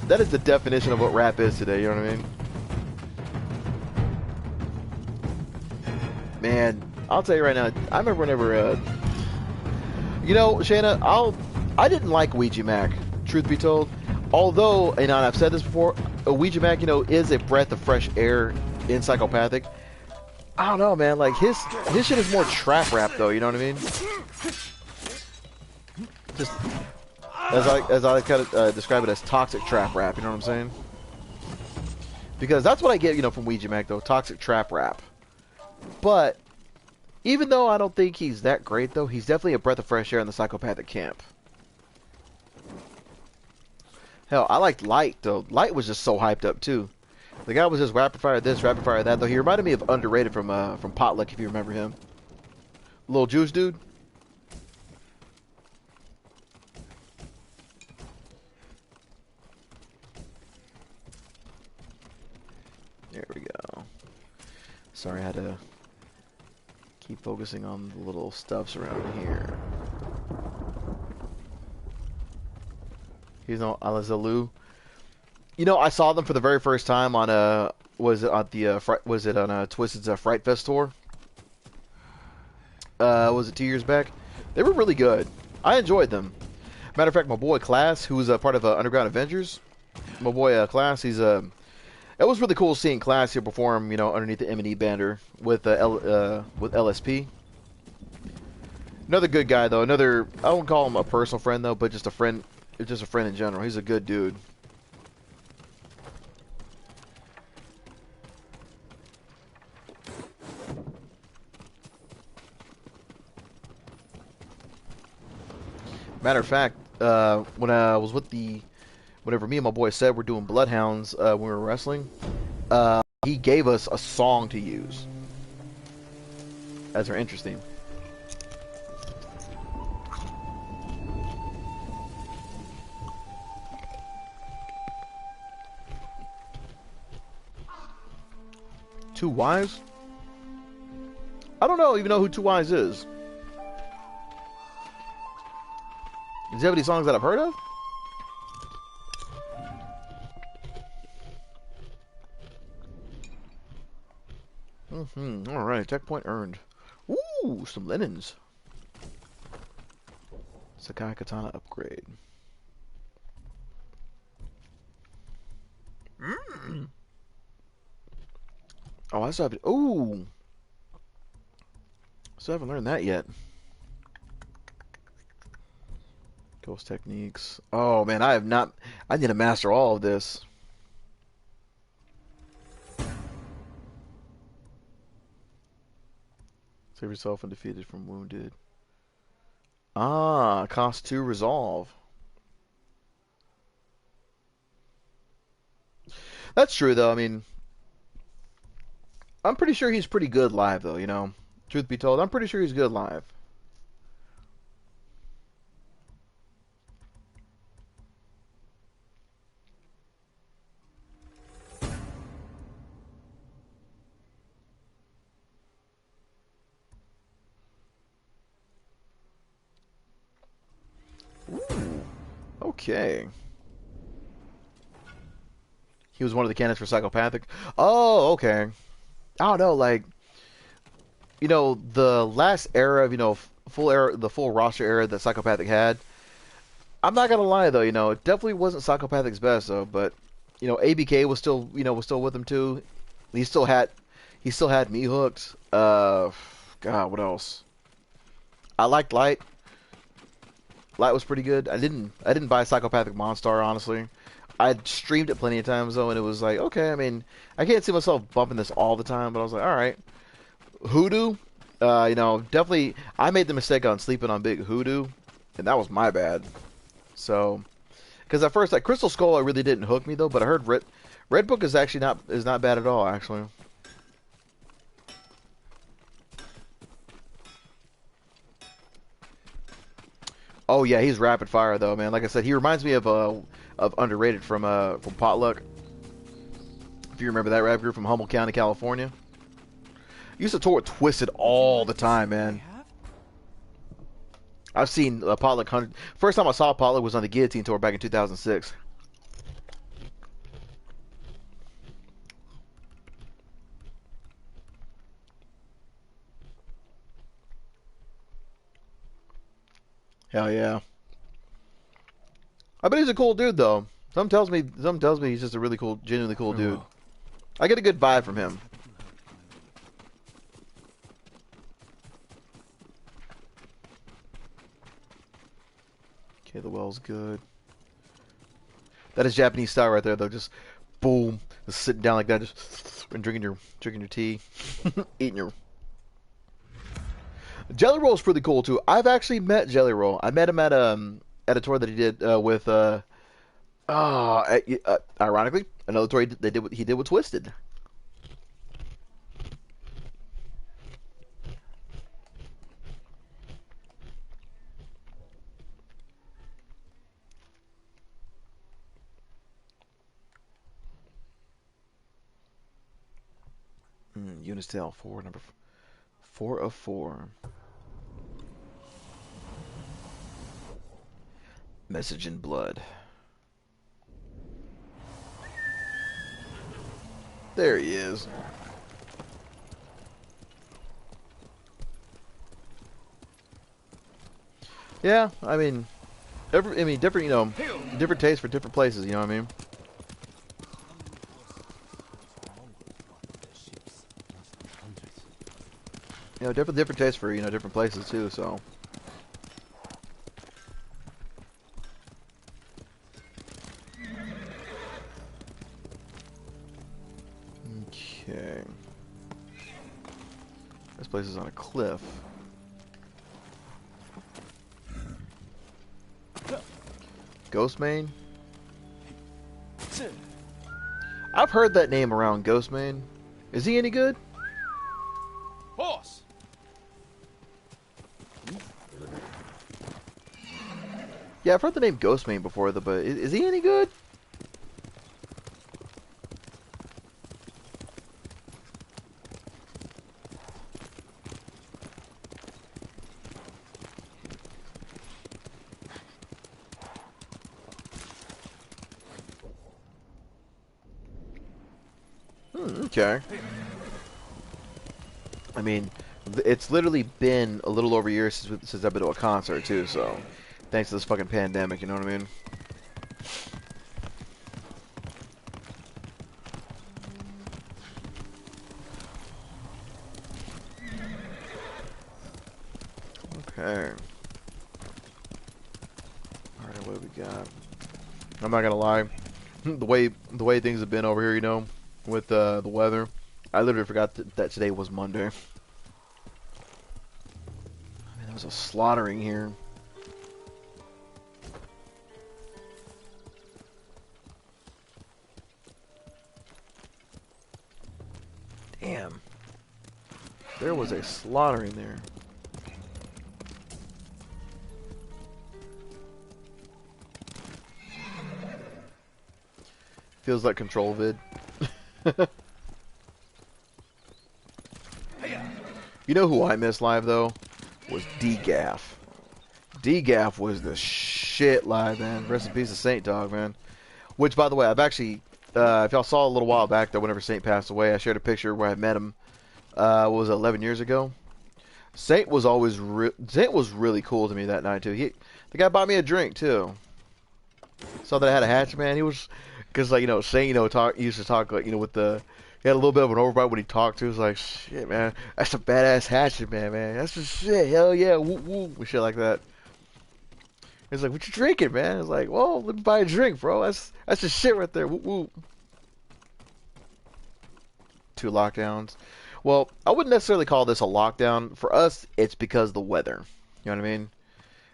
That is the definition of what rap is today, you know what I mean? Man, I'll tell you right now, I remember whenever, you know, Shayna, I didn't like Ouija Mac, truth be told. Although, and I've said this before, Ouija Mac, is a breath of fresh air in Psychopathic. I don't know, man. Like his shit is more trap rap, though. You know what I mean? Just as I kind of describe it as toxic trap rap. You know what I'm saying? Because that's what I get, from Ouija Mac, though. Toxic trap rap. But even though I don't think he's that great, though, he's definitely a breath of fresh air in the Psychopathic camp. Hell, I liked Light, though. Light was just so hyped up, too. The guy was just rapid fire this, rapid fire that, though. He reminded me of Underrated from Potluck, if you remember him. Little juice dude. There we go. Sorry, I had to keep focusing on the little stuffs around here. He's no Alazalu. I saw them for the very first time on was it on Twisted's Fright Fest tour? Was it 2 years back? They were really good. I enjoyed them. Matter of fact, my boy Class, who was a part of Underground Avengers, my boy Class, it was really cool seeing Class here perform, underneath the M&E banner with LSP. Another good guy though. I won't call him a personal friend though, but just a friend in general. He's a good dude. Matter of fact, when I was whenever me and my boy said we're doing Bloodhounds when we were wrestling, he gave us a song to use. That's very interesting. Two Wise? I don't even know who Two Wise is. Does he have any songs that I've heard of? Alright, checkpoint earned. Ooh, some linens. Sakai Katana upgrade. Oh, I still haven't. Ooh. Still haven't learned that yet. Ghost techniques. Oh man, I have not. I need to master all of this. Save yourself when defeated from wounded. Ah, cost 2 resolve. That's true though. I mean, I'm pretty sure he's pretty good live though. Truth be told, I'm pretty sure he's good live. Ooh, okay. He was one of the candidates for Psychopathic. Oh, okay. I don't know, like, the last era of, the full roster era that Psychopathic had. I'm not gonna lie though, it definitely wasn't Psychopathic's best though, but ABK was still, with him too. He still had me hooked. God, what else? I liked Light. Light was pretty good. I didn't buy Psychopathic Monstar, honestly. I streamed it plenty of times though, and it was like, okay, I mean, I can't see myself bumping this all the time, but I was like, all right. Hoodoo, definitely, I made the mistake on sleeping on Big Hoodoo, and that was my bad. So, because at first, like Crystal Skull, I really didn't hook me though, but I heard Red Book is actually not bad at all, actually. Oh yeah, he's rapid fire though, man. Like I said, he reminds me of Underrated from Potluck. If you remember that rap group from Humboldt County, California. Used to tour with Twisted all the time, man. I've seen Potluck 100. First time I saw Potluck was on the Guillotine tour back in 2006. Hell yeah. I bet he's a cool dude though. Some tells me he's just a really cool, genuinely cool dude. Farewell. I get a good vibe from him. Okay, the well's good. That is Japanese style right there, though. Just boom, just sitting down like that, just and drinking your tea, eating your Jelly Roll's pretty cool too. I've actually met Jelly Roll. I met him at a tour that he did with ironically another tour he did with Twisted. Unistel 4, number 4 of 4. Message in blood. There he is. Yeah, I mean, different, different tastes for different places. You know what I mean? Different tastes for different places too. So. Okay. This place is on a cliff. Ghostmane? I've heard that name around Ghostmane. Is he any good? Horse. Yeah, I've heard the name Ghostmane before, but is he any good? Okay. I mean, it's literally been a little over a year since I've been to a concert too, so thanks to this fucking pandemic, you know what I mean? Okay. Alright, what do we got? I'm not gonna lie. The way things have been over here, with the weather, I literally forgot that today was Monday. I mean, there was a slaughtering here. Damn. There was a slaughtering there. Feels like Control Vid. You know who I miss live though? Was D-Gaff. D-Gaff was the shit live, man. Rest in peace to Saint Dog, man. Which, by the way, I've actually, if y'all saw a little while back though, whenever Saint passed away, I shared a picture where I met him. What was it, 11 years ago? Saint was really cool to me that night too. The guy bought me a drink too. Saw that I had a hatchet, man. He was, because like Saint, he used to talk like with the. He had a little bit of an overbite when he talked to. He was like, shit, man, that's a badass hatchet, man. That's just shit. Hell yeah, woo woo, and shit like that. He's like, what you drinking, man? It's like, well, let me buy a drink, bro. That's just shit right there. Woo woo. 2 lockdowns. Well, I wouldn't necessarily call this a lockdown. For us, it's because of the weather. You know what I mean?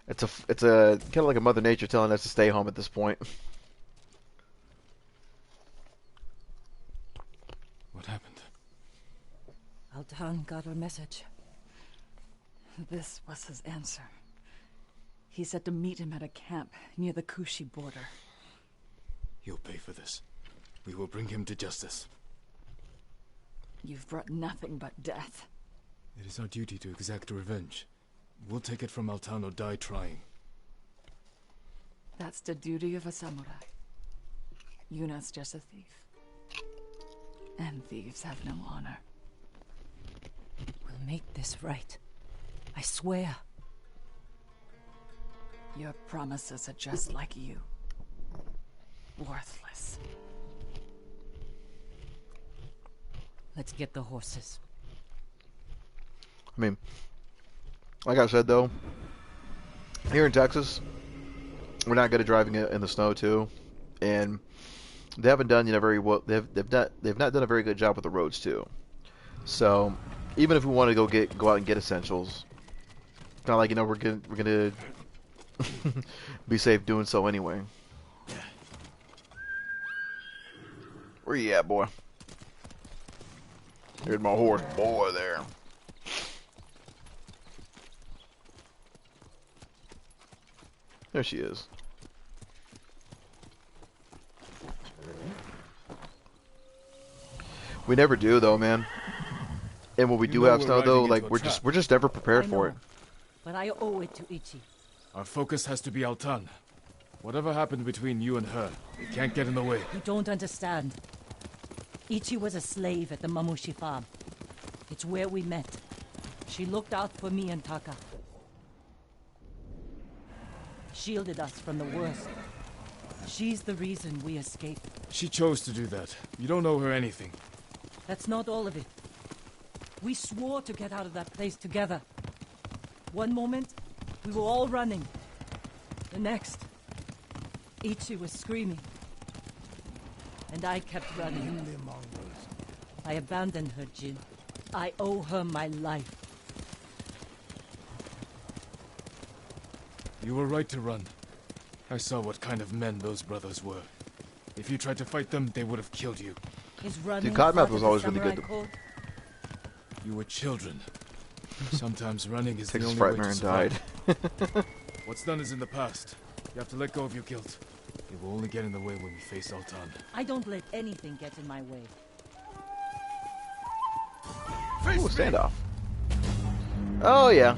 It's a kind of like a Mother Nature telling us to stay home at this point. What happened? Altan got our message. This was his answer. He said to meet him at a camp near the Kushi border. You'll pay for this. We will bring him to justice. You've brought nothing but death. It is our duty to exact revenge. We'll take it from Altan or die trying. That's the duty of a samurai. Yuna's just a thief. And thieves have no honor. We'll make this right. I swear. Your promises are just like you. Worthless. Let's get the horses. I mean, like I said though, here in Texas, we're not good at driving it in the snow too, and they haven't done very well. They've not done a very good job with the roads too. So even if we want to go out and get essentials, kind of like we're gonna be safe doing so anyway. Where you at, boy? Here's my horse, boy. There. There she is. We never do though, man. And when we do have snow though, like we're just never prepared for it. But I owe it to Ichi. Our focus has to be Altan. Whatever happened between you and her, it can't get in the way. You don't understand. Ichi was a slave at the Mamushi farm. It's where we met. She looked out for me and Taka. Shielded us from the worst. She's the reason we escaped. She chose to do that. You don't owe her anything. That's not all of it. We swore to get out of that place together. One moment, we were all running. The next, Ichi was screaming. And I kept running. I abandoned her, Jin. I owe her my life. You were right to run. I saw what kind of men those brothers were. If you tried to fight them, they would have killed you. Dude, Cottonmouth was always really good. You were children. Sometimes running is the Texas only way Frightmare to and survive. died. What's done is in the past. You have to let go of your guilt. It will only get in the way when we face Altan. I don't let anything get in my way. Ooh, standoff. Oh yeah.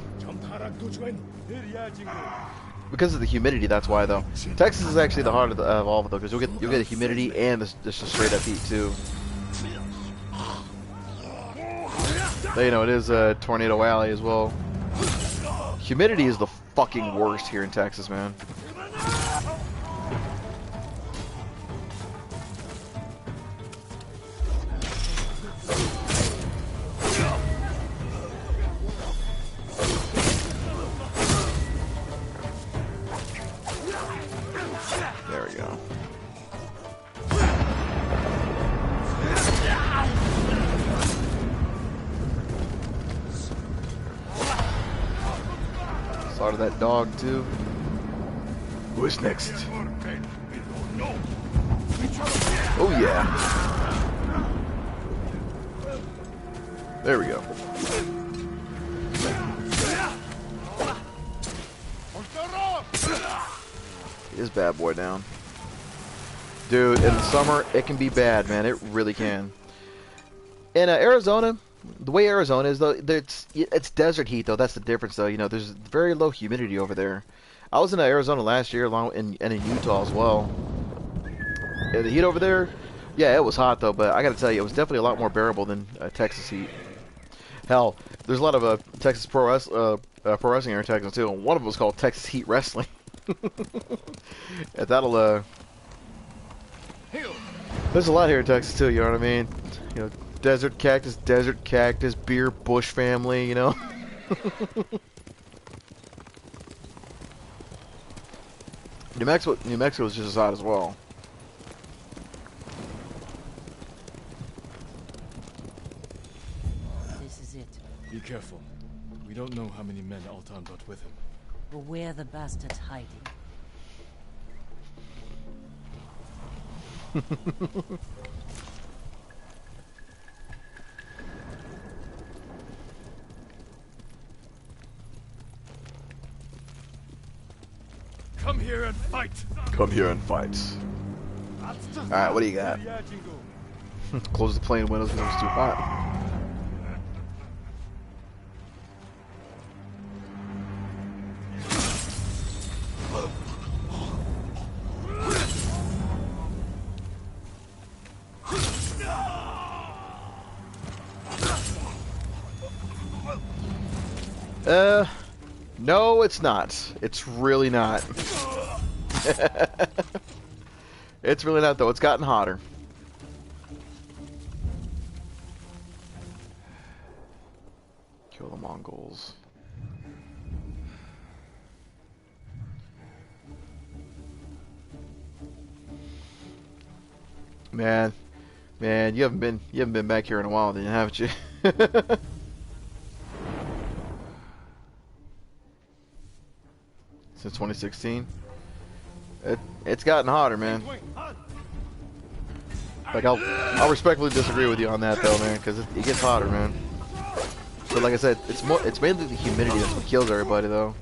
Because of the humidity, that's why though. Texas is actually the heart of all of it though, because you'll get the humidity and just a straight up heat too. But, you know, it is a tornado alley as well. Humidity is the fucking worst here in Texas, man. There we go. Slaughtered that dog too. Who's next? Oh yeah. There we go. Get this bad boy down. Dude, in the summer, it can be bad, man. It really can. In Arizona, the way Arizona is, though, it's desert heat, though. That's the difference, though. You know, there's very low humidity over there. I was in Arizona last year, and in Utah as well. Yeah, the heat over there, yeah, it was hot, though. But I got to tell you, it was definitely a lot more bearable than Texas heat. Hell, there's a lot of Texas pro wrestling here in Texas, too. And one of them was called Texas Heat Wrestling. That'll, there's a lot here in Texas, too, you know what I mean? You know, desert cactus, beer, bush family, you know? New Mexico is just as hot as well. This is it. Be careful. We don't know how many men Altan brought with him. But where the bastard's hiding? Come here and fight. Come here and fight. Alright, what do you got? Close the plane windows because it's too hot. No, it's not. It's really not. It's really not though. It's gotten hotter. Kill the Mongols. Man, you haven't been back here in a while, then, haven't you? Since 2016. It's gotten hotter, man. Like I'll respectfully disagree with you on that though, man, because it gets hotter, man. But like I said, it's mainly the humidity that's what kills everybody though.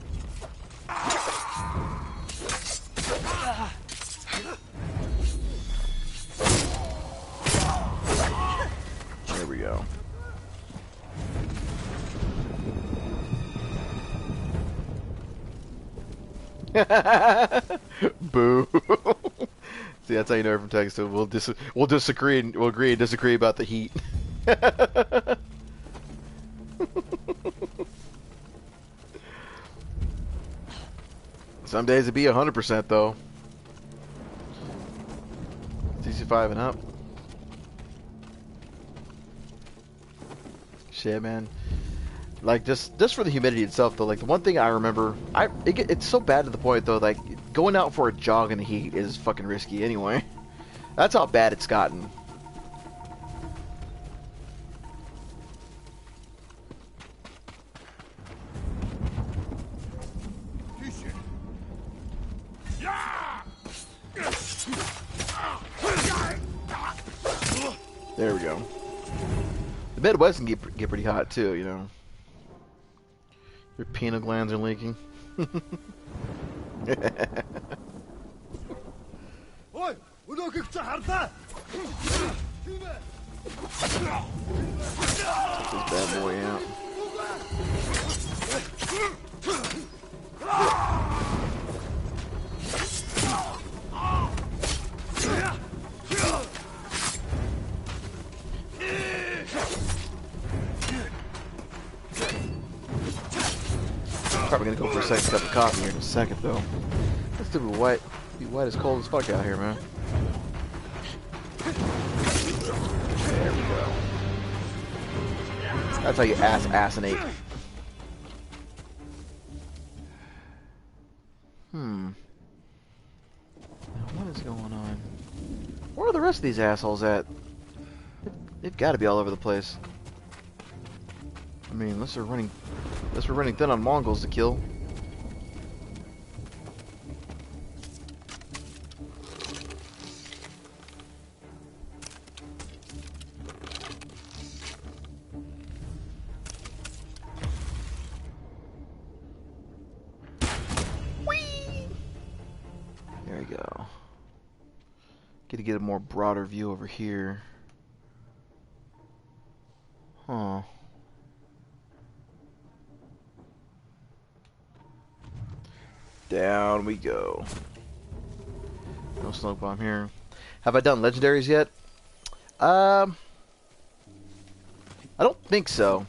There we go. Boo. See, that's how you know from text. So we'll disagree and we'll agree and disagree about the heat. Some days it'd be 100% though. TC5 and up. Shit, man. Like just for the humidity itself though, like the one thing I remember, it's so bad to the point though, like going out for a jog in the heat is fucking risky anyway. That's how bad it's gotten. There we go. The Midwest can get pretty hot too, you know. Your pineal glands are leaking. This bad boy out. Probably gonna go for a second cup of coffee here in a second though. It's still be white as cold as fuck out here, man. There we go. That's how you assassinate. Now what is going on? Where are the rest of these assholes at? They've got to be all over the place. I mean, unless we're running thin on Mongols to kill. Whee! There we go. Get a more broader view over here. Huh. Down we go. No smoke bomb here. Have I done legendaries yet? I don't think so.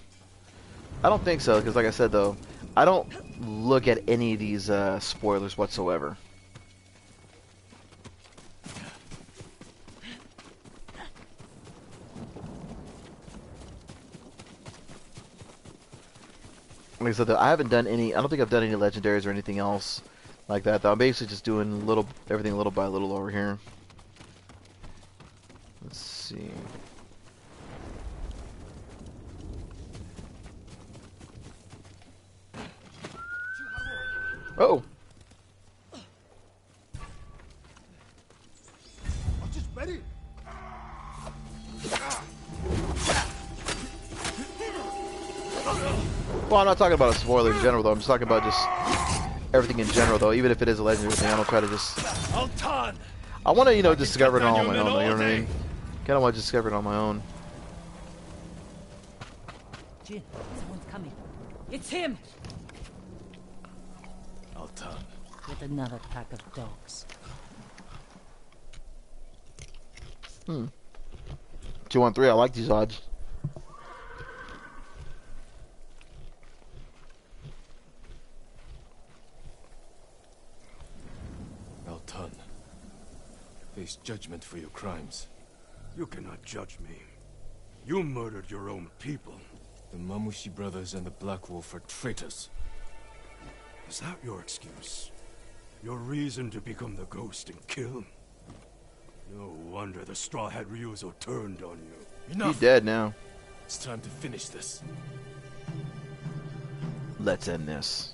Because like I said though, I don't look at any of these spoilers whatsoever. Like I said though, I haven't done any. I don't think I've done any legendaries or anything else like that though. I'm basically just doing everything little by little over here. Let's see. Oh. Well, I'm not talking about a spoiler in general though. I'm just talking about just everything in general though. Even if it is a legendary thing, I don't try to just. I want to, discover it all on my own. You know what I mean? Kind of want to discover it on my own. Jin, someone's coming. It's him. Altan. With another pack of dogs. 2-on-3. I like these odds. Altan. face judgment for your crimes. You cannot judge me. You murdered your own people. The Mamushi brothers and the Black Wolf are traitors. Is that your excuse? Your reason to become the ghost and kill? No wonder the Straw Hat Ryuzo turned on you. Enough! He's dead now. It's time to finish this. Let's end this.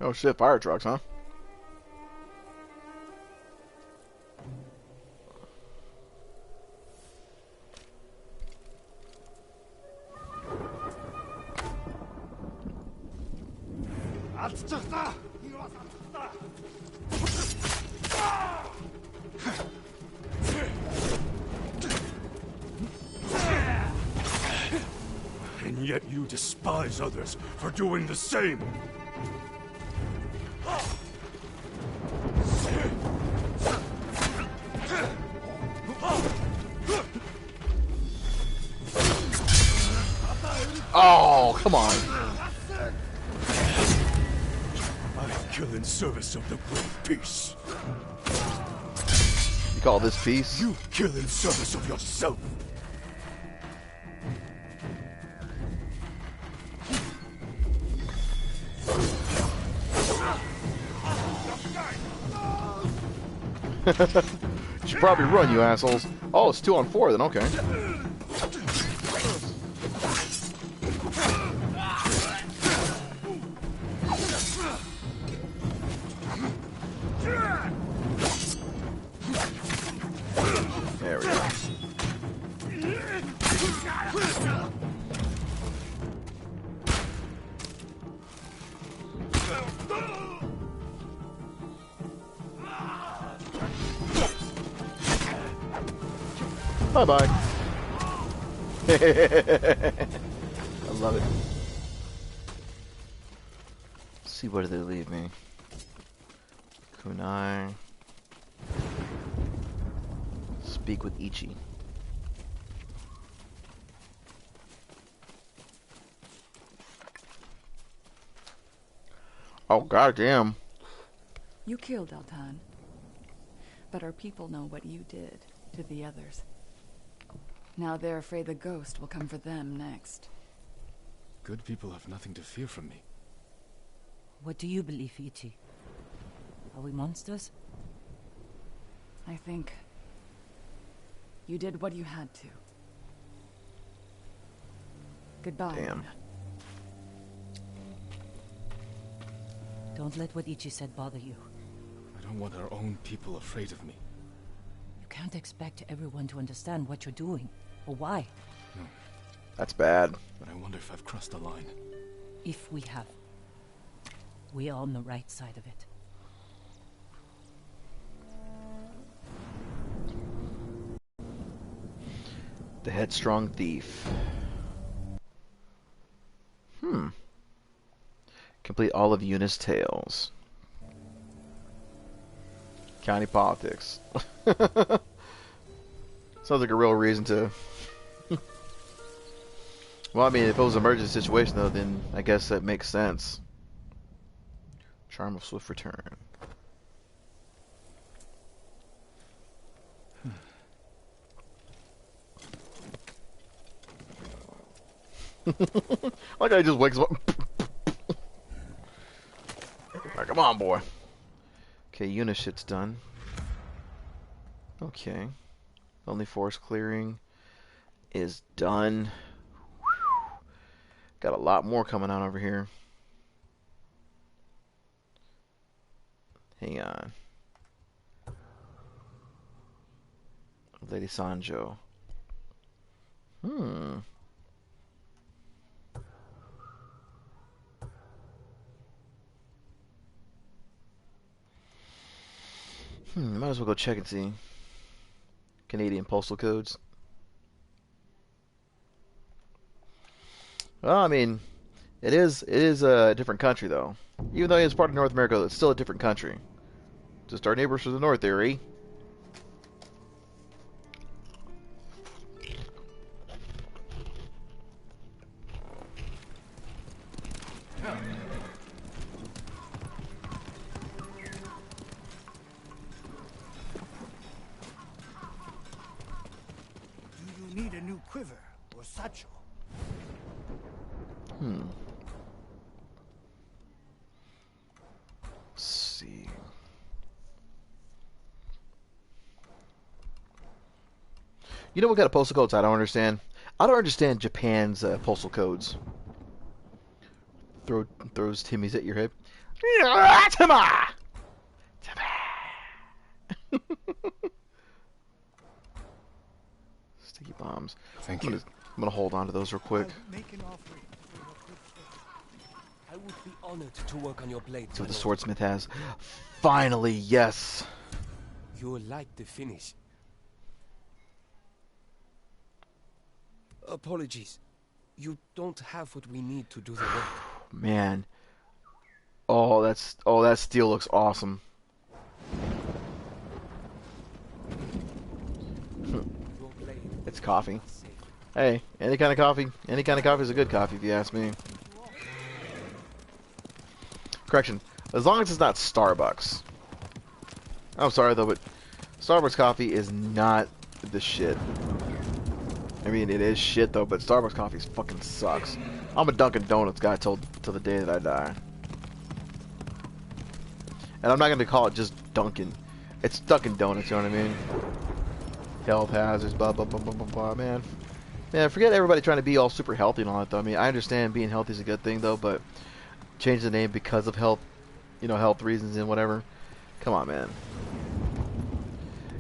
Oh shit, fire trucks, huh? And yet you despise others for doing the same. Oh, come on. I kill in service of the great peace. You call this peace? You kill in service of yourself. Should probably run, you assholes. Oh, it's 2 on 4 then, okay. There we go. Bye-bye. I love it. Let's see, where do they leave me? Kunai. Speak with Ichi. Oh, goddamn. You killed Altan. But our people know what you did to the others. Now they're afraid the ghost will come for them next. Good people have nothing to fear from me. What do you believe, Ichi? Are we monsters? I think you did what you had to. Goodbye. Damn. Don't let what Ichi said bother you. I don't want our own people afraid of me. You can't expect everyone to understand what you're doing, or why. No. That's bad. But I wonder if I've crossed the line. If we have. We are on the right side of it. The headstrong thief. Complete all of Eunice's tales. County politics. Sounds like a real reason to... Well, I mean, if it was an emergency situation, though, then I guess that makes sense. Charm of swift return. Like I just wakes up. Right, come on, boy. Okay, unit shit's done. Okay. Only forest clearing is done. Whew. Got a lot more coming on over here. Hang on. Lady Sanjo. Might as well go check and see. Canadian postal codes. Well, I mean, it is a different country though. Even though it's part of North America, it's still a different country. Just our neighbors to the north there, eh? Do you need a new quiver or satchel? Let's see. You know what kind of postal codes I don't understand? I don't understand Japan's postal codes. Throws Timmy's at your hip. Timma! Sticky bombs. Thank you. I'm gonna hold on to those real quick. I would be honored to work on your blade. See what the swordsmith has. Finally, yes. You like the finish. Apologies. You don't have what we need to do the work. Man. Oh, that steel looks awesome. It's coffee. Hey, any kind of coffee is a good coffee if you ask me. Correction. As long as it's not Starbucks. I'm sorry though, but Starbucks coffee is not the shit. I mean, it is shit though, but Starbucks coffee fucking sucks. I'm a Dunkin' Donuts guy till the day that I die. And I'm not gonna call it just Dunkin'. It's Dunkin' Donuts, you know what I mean? Health hazards, blah blah blah blah blah blah, man. Man, forget everybody trying to be all super healthy and all that though. I mean, I understand being healthy is a good thing though, but change the name because of health, you know, health reasons and whatever. Come on, man.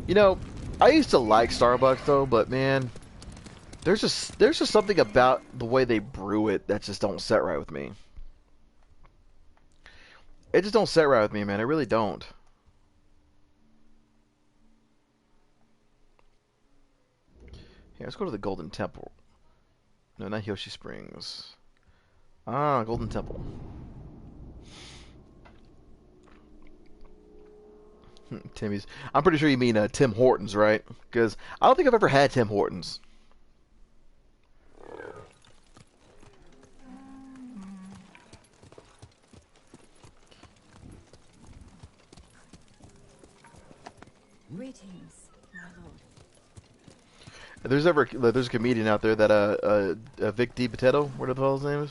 You know, I used to like Starbucks though, but man, there's just something about the way they brew it that just don't set right with me. It just don't set right with me, man. It really don't. Here, let's go to the Golden Temple. No, not Yoshi Springs. Ah, Golden Temple. Timmy's. I'm pretty sure you mean Tim Hortons, right? Because I don't think I've ever had Tim Hortons. Greetings, my lord. There's a comedian out there that Vic DiPotato, whatever the hell his name is.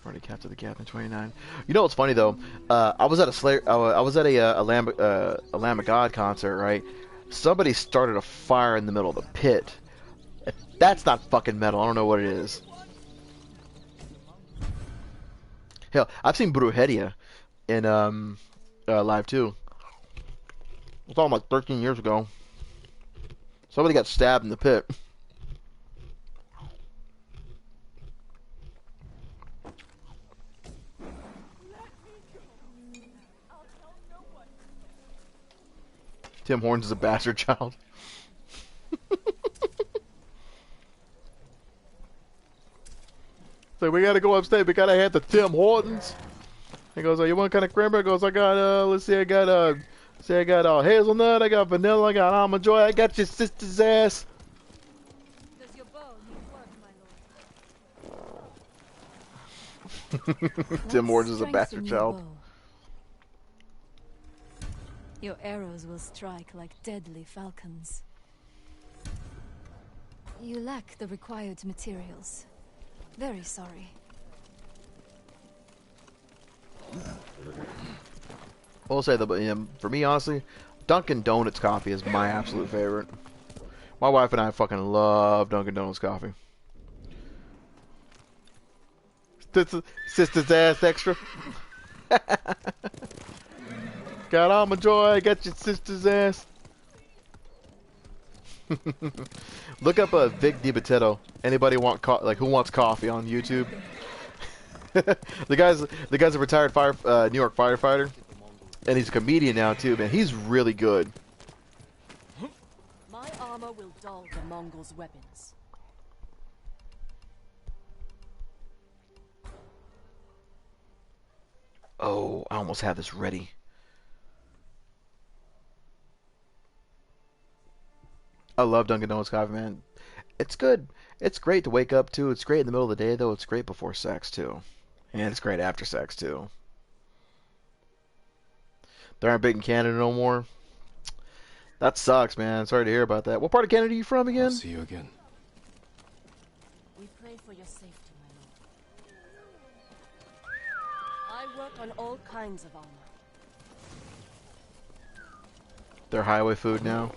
Already captured the gap in 29. You know what's funny though? I was at a Lamb of God concert, right? Somebody started a fire in the middle of the pit. If that's not fucking metal, I don't know what it is. Hell, I've seen Brujeria in live too. It was all like 13 years ago. Somebody got stabbed in the pit. Tim Hortons is a bastard child. So we gotta go upstate. We gotta head to Tim Hortons. He goes, "Oh, you want kind of cranberry?" Goes, "I got let's see, I got hazelnut, I got vanilla, I got almond joy, I got your sister's ass." Does your bow need work, my lord? Tim Hortons is a bastard child. Your arrows will strike like deadly falcons. You lack the required materials. Very sorry. I'll say that, for me, honestly, Dunkin' Donuts coffee is my absolute favorite. My wife and I fucking love Dunkin' Donuts coffee. Sister's ass extra. Got almond joy, got your sister's ass. Look up Vic DiPotato. Anybody want who wants coffee on YouTube? the guy's a retired New York firefighter, and he's a comedian now too. Man, he's really good. My armor will dull the Mongols' weapons. Oh, I almost have this ready. I love Dunkin' Donuts coffee, man. It's good. It's great to wake up to. It's great in the middle of the day, though. It's great before sex, too. And it's great after sex, too. They aren't big in Canada no more. That sucks, man. Sorry to hear about that. What part of Canada are you from again? I'll see you again. We pray for your safety, my lord. I work on all kinds of armor. Their highway food now.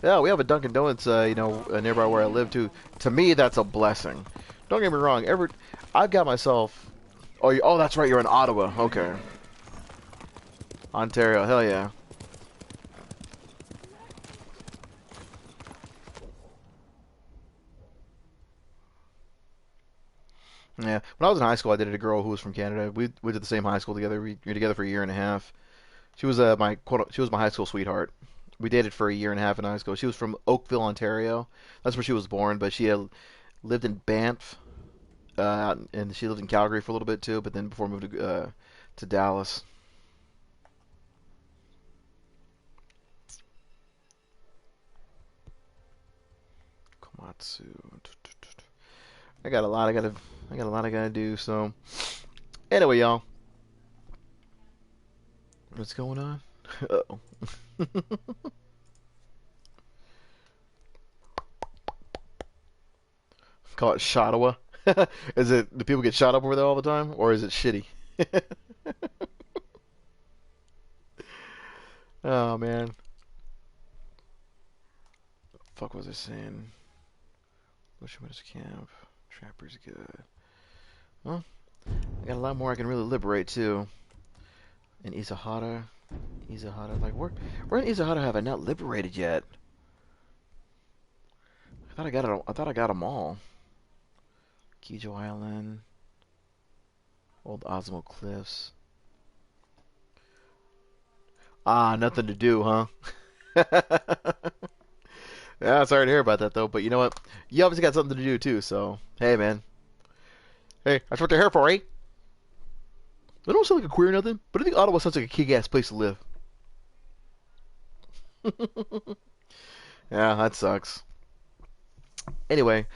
Yeah, we have a Dunkin' Donuts, nearby where I live too. To me, that's a blessing. Don't get me wrong. I've got myself. Oh, that's right. You're in Ottawa. Okay. Ontario. Hell yeah. Yeah. When I was in high school, I dated a girl who was from Canada. We went to the same high school together. We were together for a year and a half. She was she was my high school sweetheart. We dated for a year and a half in high school. She was from Oakville, Ontario. That's where she was born, but she had lived in Banff, and she lived in Calgary for a little bit too. But then before moved to Dallas. Komatsu. I got a lot. I got a lot I gotta do. So anyway, y'all, what's going on? Uh-oh. Call it Shottawa. Is it, do people get shot up over there all the time, or is it shitty? Oh man. Fuck was I saying? Bushman's camp. Trapper's good. Well, I got a lot more I can really liberate too. In Izahara. Like where in Izahara have I not liberated yet? I thought I got them all. Kijo Island. Old Osmo Cliffs. Ah, nothing to do, huh? Yeah, sorry to hear about that though, but you know what? You obviously got something to do too, so hey man. Hey, that's what they're here for, eh? I don't sound like a queer or nothing, but I think Ottawa sounds like a kick-ass place to live. Yeah, that sucks. Anyway,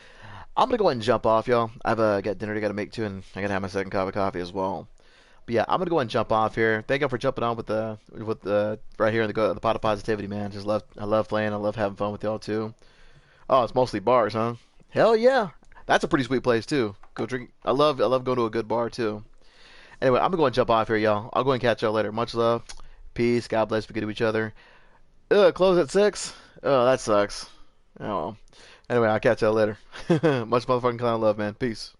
I'm gonna go ahead and jump off, y'all. I've got dinner I gotta make too, and I gotta have my second cup of coffee as well. But yeah, I'm gonna go ahead and jump off here. Thank you for jumping on with the right here in the pot of positivity, man. I love playing. I love having fun with y'all too. Oh, it's mostly bars, huh? Hell yeah, that's a pretty sweet place too. Go drink. I love going to a good bar too. Anyway, I'm gonna go and jump off here, y'all. I'll go and catch y'all later. Much love, peace, God bless. Be good to each other. Close at 6. Oh, that sucks. Oh well. Anyway, I'll catch y'all later. Much motherfucking clown love, man. Peace.